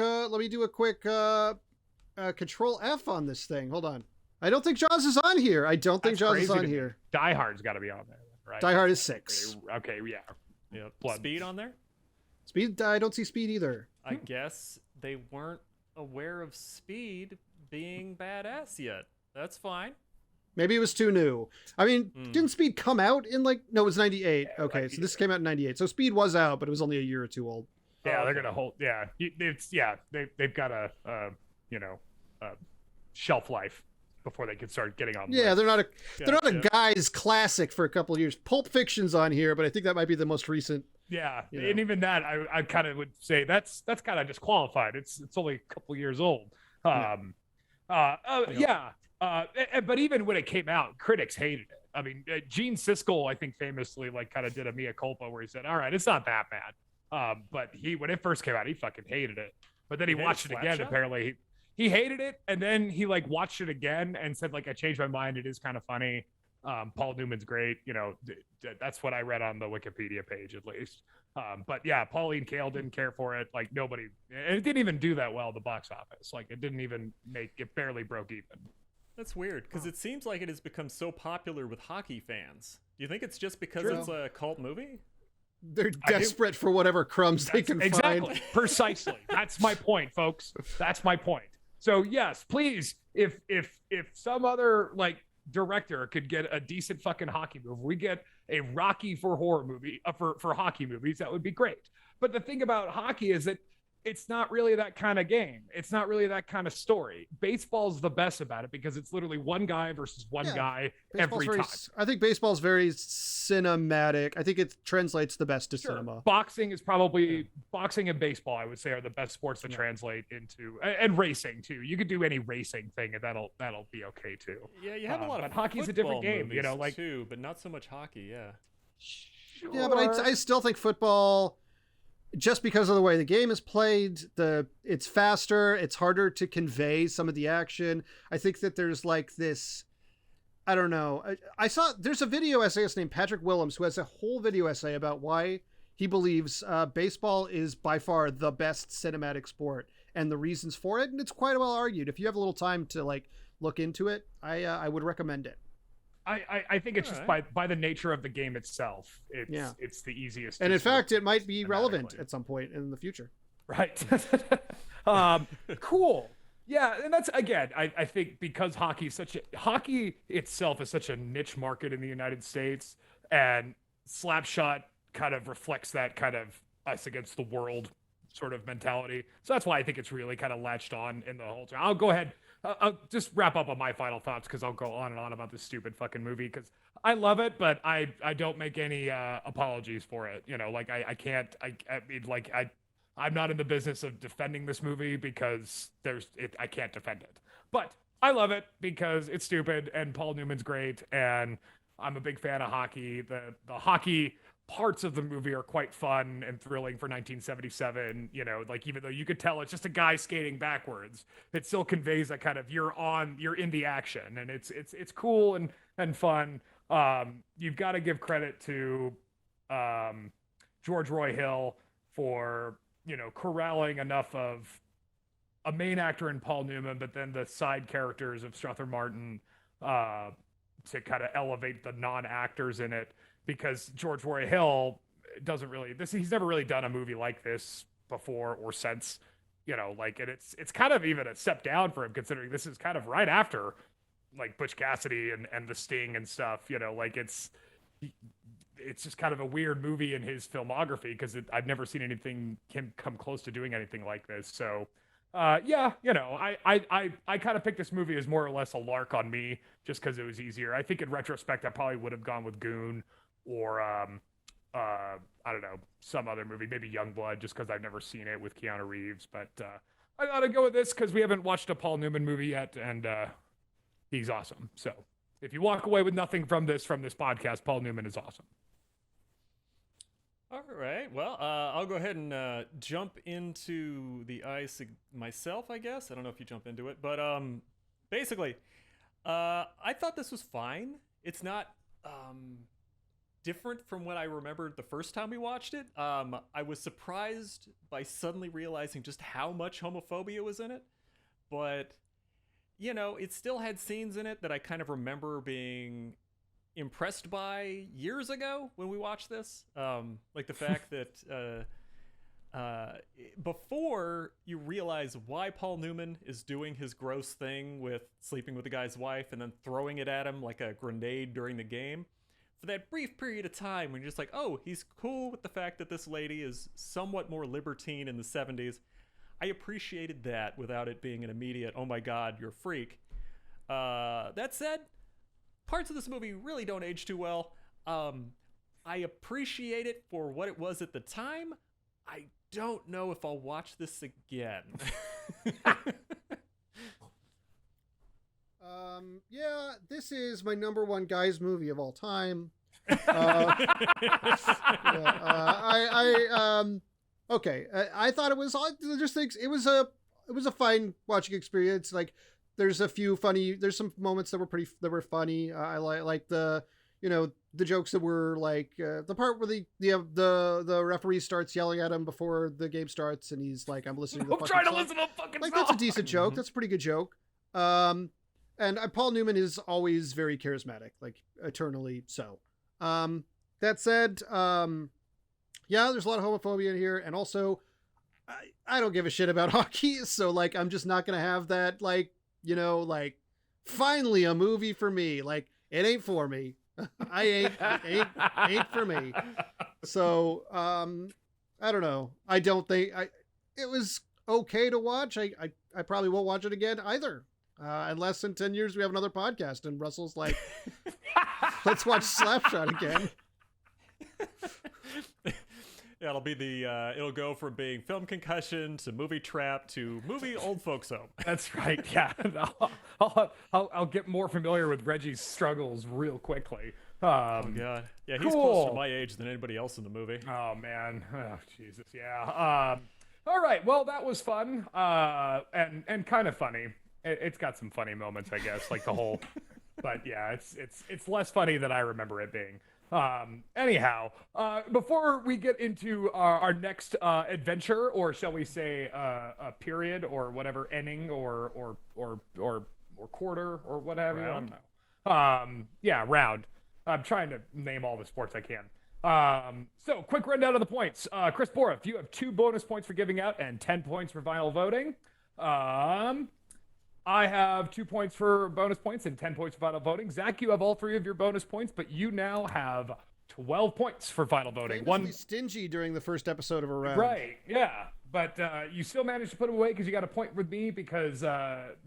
Control F on this thing. Hold on. I don't think Jaws is on here. That's Jaws is crazy on to me. here. Die Hard's got to be on there, right? Die Hard is 6. Okay, yeah. Yep. Blood. Speed on there? Speed, I don't see Speed either. I guess they weren't aware of Speed being badass yet. That's fine. Maybe it was too new. I mean, didn't Speed come out in no, it was 98. Yeah, okay, like, so this came out in 98. So Speed was out, but it was only a year or two old. Yeah, they're gonna hold. Yeah, they've got a shelf life before they can start getting on. Yeah, they're not a Gotcha. guy's classic for a couple of years. Pulp Fiction's on here, but I think that might be the most recent. Yeah, You know. and even that, I kind of would say that's kind of disqualified. It's only a couple years old. But even when it came out, critics hated it. I mean, Gene Siskel, I think, famously kind of did a mea culpa where he said, "All right, it's not that bad." But when it first came out, he fucking hated it. But then he watched it again. Slapshot? Apparently, he hated it, and then he watched it again and said, I changed my mind. It is kind of funny. Paul Newman's great. That's what I read on the Wikipedia page, at least. But yeah, Pauline Kael didn't care for it. Nobody, and it didn't even do that well at the box office. It didn't even it barely broke even. That's weird, because it seems like it has become so popular with hockey fans. Do you think it's just because True. it's a cult movie? They're desperate for whatever crumbs they can Exactly. find. Precisely. That's my point, folks. That's my point. So yes, please, if some other director could get a decent fucking hockey movie, we get a Rocky for horror movie for hockey movies, that would be great. But the thing about hockey is that it's not really that kind of game. It's not really that kind of story. Baseball's the best about it because it's literally one guy versus one guy every time. I think baseball's very cinematic. I think it translates the best to cinema. Boxing is probably boxing and baseball, I would say, are the best sports to translate into, and racing too. You could do any racing thing, and that'll be okay too. Yeah, you have a lot of hockey's a different game, movies, too, but not so much hockey. Yeah. Sure. Yeah, but I still think football, just because of the way the game is played, it's faster, it's harder to convey some of the action. I think that there's this, I don't know. There's a video essayist named Patrick Willems who has a whole video essay about why he believes baseball is by far the best cinematic sport and the reasons for it. And it's quite well argued. If you have a little time to look into it, I would recommend it. I think it's just by the nature of the game itself. It's the easiest. And in fact, it might be relevant at some point in the future. Right. Cool. Yeah, and that's, again, I think because hockey itself is such a niche market in the United States, and Slapshot kind of reflects that kind of us against the world sort of mentality. So that's why I think it's really kind of latched on in the whole time. I'll go ahead. I'll just wrap up on my final thoughts because I'll go on and on about this stupid fucking movie because I love it, but I don't make any apologies for it. I can't. I'm not in the business of defending this movie because I can't defend it. But I love it because it's stupid and Paul Newman's great and I'm a big fan of hockey. The hockey parts of the movie are quite fun and thrilling for 1977. Even though you could tell it's just a guy skating backwards, it still conveys that kind of you're in the action, and it's cool and fun. You've got to give credit to George Roy Hill for corralling enough of a main actor in Paul Newman, but then the side characters of Strother Martin to kind of elevate the non-actors in it. Because George Roy Hill he's never really done a movie like this before or since, and it's kind of even a step down for him considering this is kind of right after Butch Cassidy and The Sting and stuff, it's just kind of a weird movie in his filmography because I've never seen him come close to doing anything like this. So Yeah, you know, I kind of picked this movie as more or less a lark on me just because it was easier. I think in retrospect, I probably would have gone with Goon or I don't know, some other movie, maybe Youngblood, just because I've never seen it with Keanu Reeves. But I gotta go with this because we haven't watched a Paul Newman movie yet, and he's awesome. So if you walk away with nothing from this podcast, Paul Newman is awesome. All right. Well, I'll go ahead and jump into the ice myself, I guess. I don't know if you jump into it, but basically, I thought this was fine. It's not different from what I remembered the first time we watched it. I was surprised by suddenly realizing just how much homophobia was in it, but you know, it still had scenes in it that I kind of remember being impressed by years ago when we watched this, like the fact that before you realize why Paul Newman is doing his gross thing with sleeping with the guy's wife and then throwing it at him like a grenade during the game, for that brief period of time when you're just like, oh, he's cool with the fact that this lady is somewhat more libertine in the 70s, I appreciated that without it being an immediate, oh my god, you're a freak. That said, parts of this movie really don't age too well. I appreciate it for what it was at the time. I don't know if I'll watch this again. Yeah, this is my number one guys movie of all time. Okay. I thought it was just things. It was a fine watching experience. Like, there's some moments that were funny. I like the jokes that were like the part where the referee starts yelling at him before the game starts, and he's like, "I'm listening to the I'm fucking trying to song." listen to a fucking Like, song. that's a decent joke. That's a pretty good joke. And Paul Newman is always very charismatic, like eternally so. That said, yeah, there's a lot of homophobia in here, and also I don't give a shit about hockey, so like I'm just not gonna have that, like, like, finally a movie for me. Like, it ain't for me. ain't for me. So I don't know. I don't think it was okay to watch. I probably won't watch it again either. Unless in 10 years we have another podcast and Russell's like, let's watch Slapshot again. Yeah, it'll go from being Film Concussion to Movie Trap to movie Old Folks Home. That's right. Yeah, I'll get more familiar with Reggie's struggles real quickly. Oh god, yeah, he's closer to my age than anybody else in the movie. Oh man, oh Jesus, yeah. All right, well that was fun, and kind of funny. It's got some funny moments, I guess, like the whole. But yeah, it's less funny than I remember it being. Anyhow, before we get into our next adventure, or shall we say a period, or whatever, inning, or quarter, or whatever, Round. I don't know. Yeah, round. I'm trying to name all the sports I can. So quick rundown of the points. Chris Boroff, you have 2 bonus points for giving out and 10 points for final voting. I have 2 points for bonus points and 10 points for final voting. Zach, you have all 3 of your bonus points, but you now have 12 points for final voting. One stingy during the first episode of a round. Right, yeah. But you still managed to put them away because you got a point with me because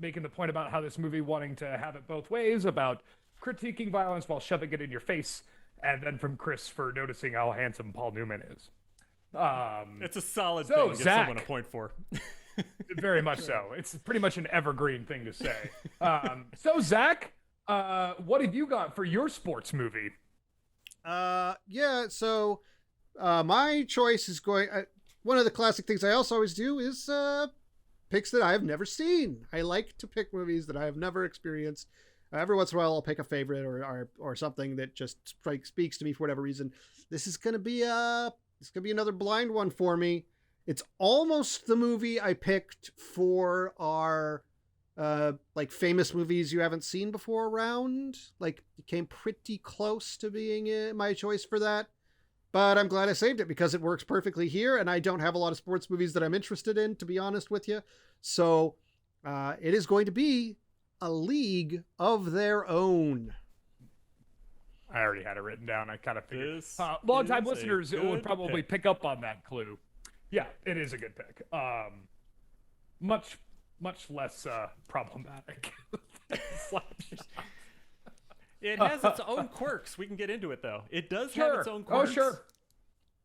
making the point about how this movie wanting to have it both ways, about critiquing violence while shoving it in your face, and then from Chris for noticing how handsome Paul Newman is. It's a solid thing to give Zach, someone a point for. Very much so. It's pretty much an evergreen thing to say. So, Zach, what have you got for your sports movie? Yeah, so my choice is going... one of the classic things I also always do is picks that I have never seen. I like to pick movies that I have never experienced. Every once in a while, I'll pick a favorite or something that just speaks to me for whatever reason. This is gonna be another blind one for me. It's almost the movie I picked for our like famous movies you haven't seen before round. Like, it came pretty close to being my choice for that. But I'm glad I saved it because it works perfectly here, and I don't have a lot of sports movies that I'm interested in, to be honest with you. So it is going to be A League of Their Own. I already had it written down. I kind of figured. Long-time listeners would probably pick up on that clue. Yeah, it is a good pick. much less problematic. Slapshot. It has its own quirks. We can get into it, though. It does have its own quirks.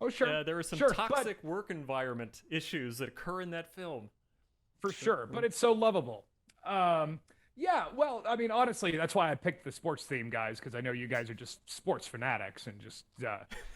Oh, sure. There are some toxic work environment issues that occur in that film. For sure, but it's so lovable. Yeah, well, I mean, honestly, that's why I picked the sports theme, guys, because I know you guys are just sports fanatics and just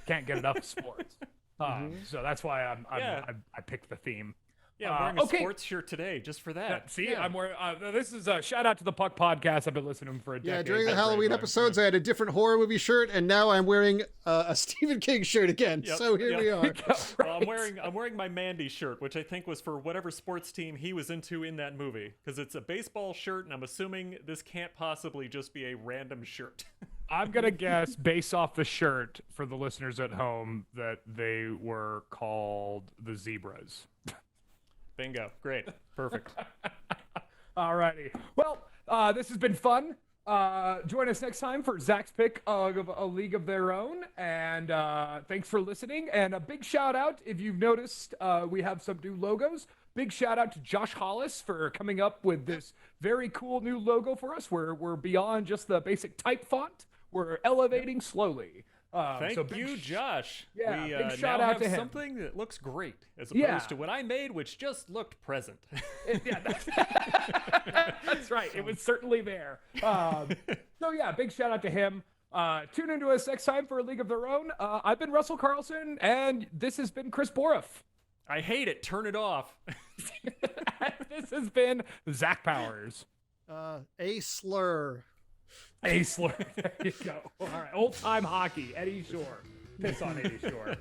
can't get enough of sports. So that's why I picked the theme. Yeah, I'm wearing a sports shirt today just for that. I'm wearing. This is a shout out to the Puck Podcast. I've been listening for a decade. Yeah, during the Halloween episodes, I had a different horror movie shirt, and now I'm wearing a Stephen King shirt again. Yep, so here we are. Right. Well, I'm wearing my Mandy shirt, which I think was for whatever sports team he was into in that movie, because it's a baseball shirt, and I'm assuming this can't possibly just be a random shirt. I'm gonna guess, based off the shirt, for the listeners at home, that they were called the Zebras. Bingo. Great. Perfect. All righty. Well, this has been fun. Join us next time for Zach's pick of A League of Their Own. And thanks for listening. And a big shout out, if you've noticed, we have some new logos. Big shout out to Josh Hollis for coming up with this very cool new logo for us. We're beyond just the basic type font. We're elevating slowly. Thank you, Josh. Yeah, we big shout now out have to him. something that looks great, as opposed to what I made, which just looked present. That's right. It was certainly there. So yeah, big shout out to him. Tune into us next time for A League of Their Own. I've been Russell Carlson, and this has been Chris Boroff. I hate it. Turn it off. This has been Zach Powers. A slur. There you go. All right. Old time hockey. Eddie Shore. Piss on Eddie Shore.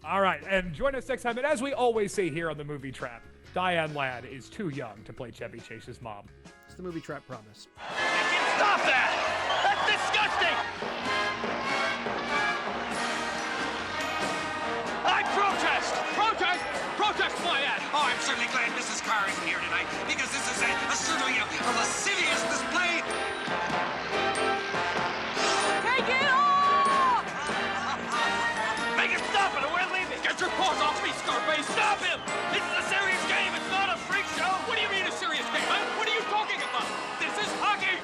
All right. And join us next time. And as we always say here on the Movie Trap, Diane Ladd is too young to play Chevy Chase's mom. It's the Movie Trap promise. Stop that! That's disgusting! I protest! Protest my ad! Oh, I'm certainly glad Mrs. Carr isn't here tonight, because this is a certainly a lascivious display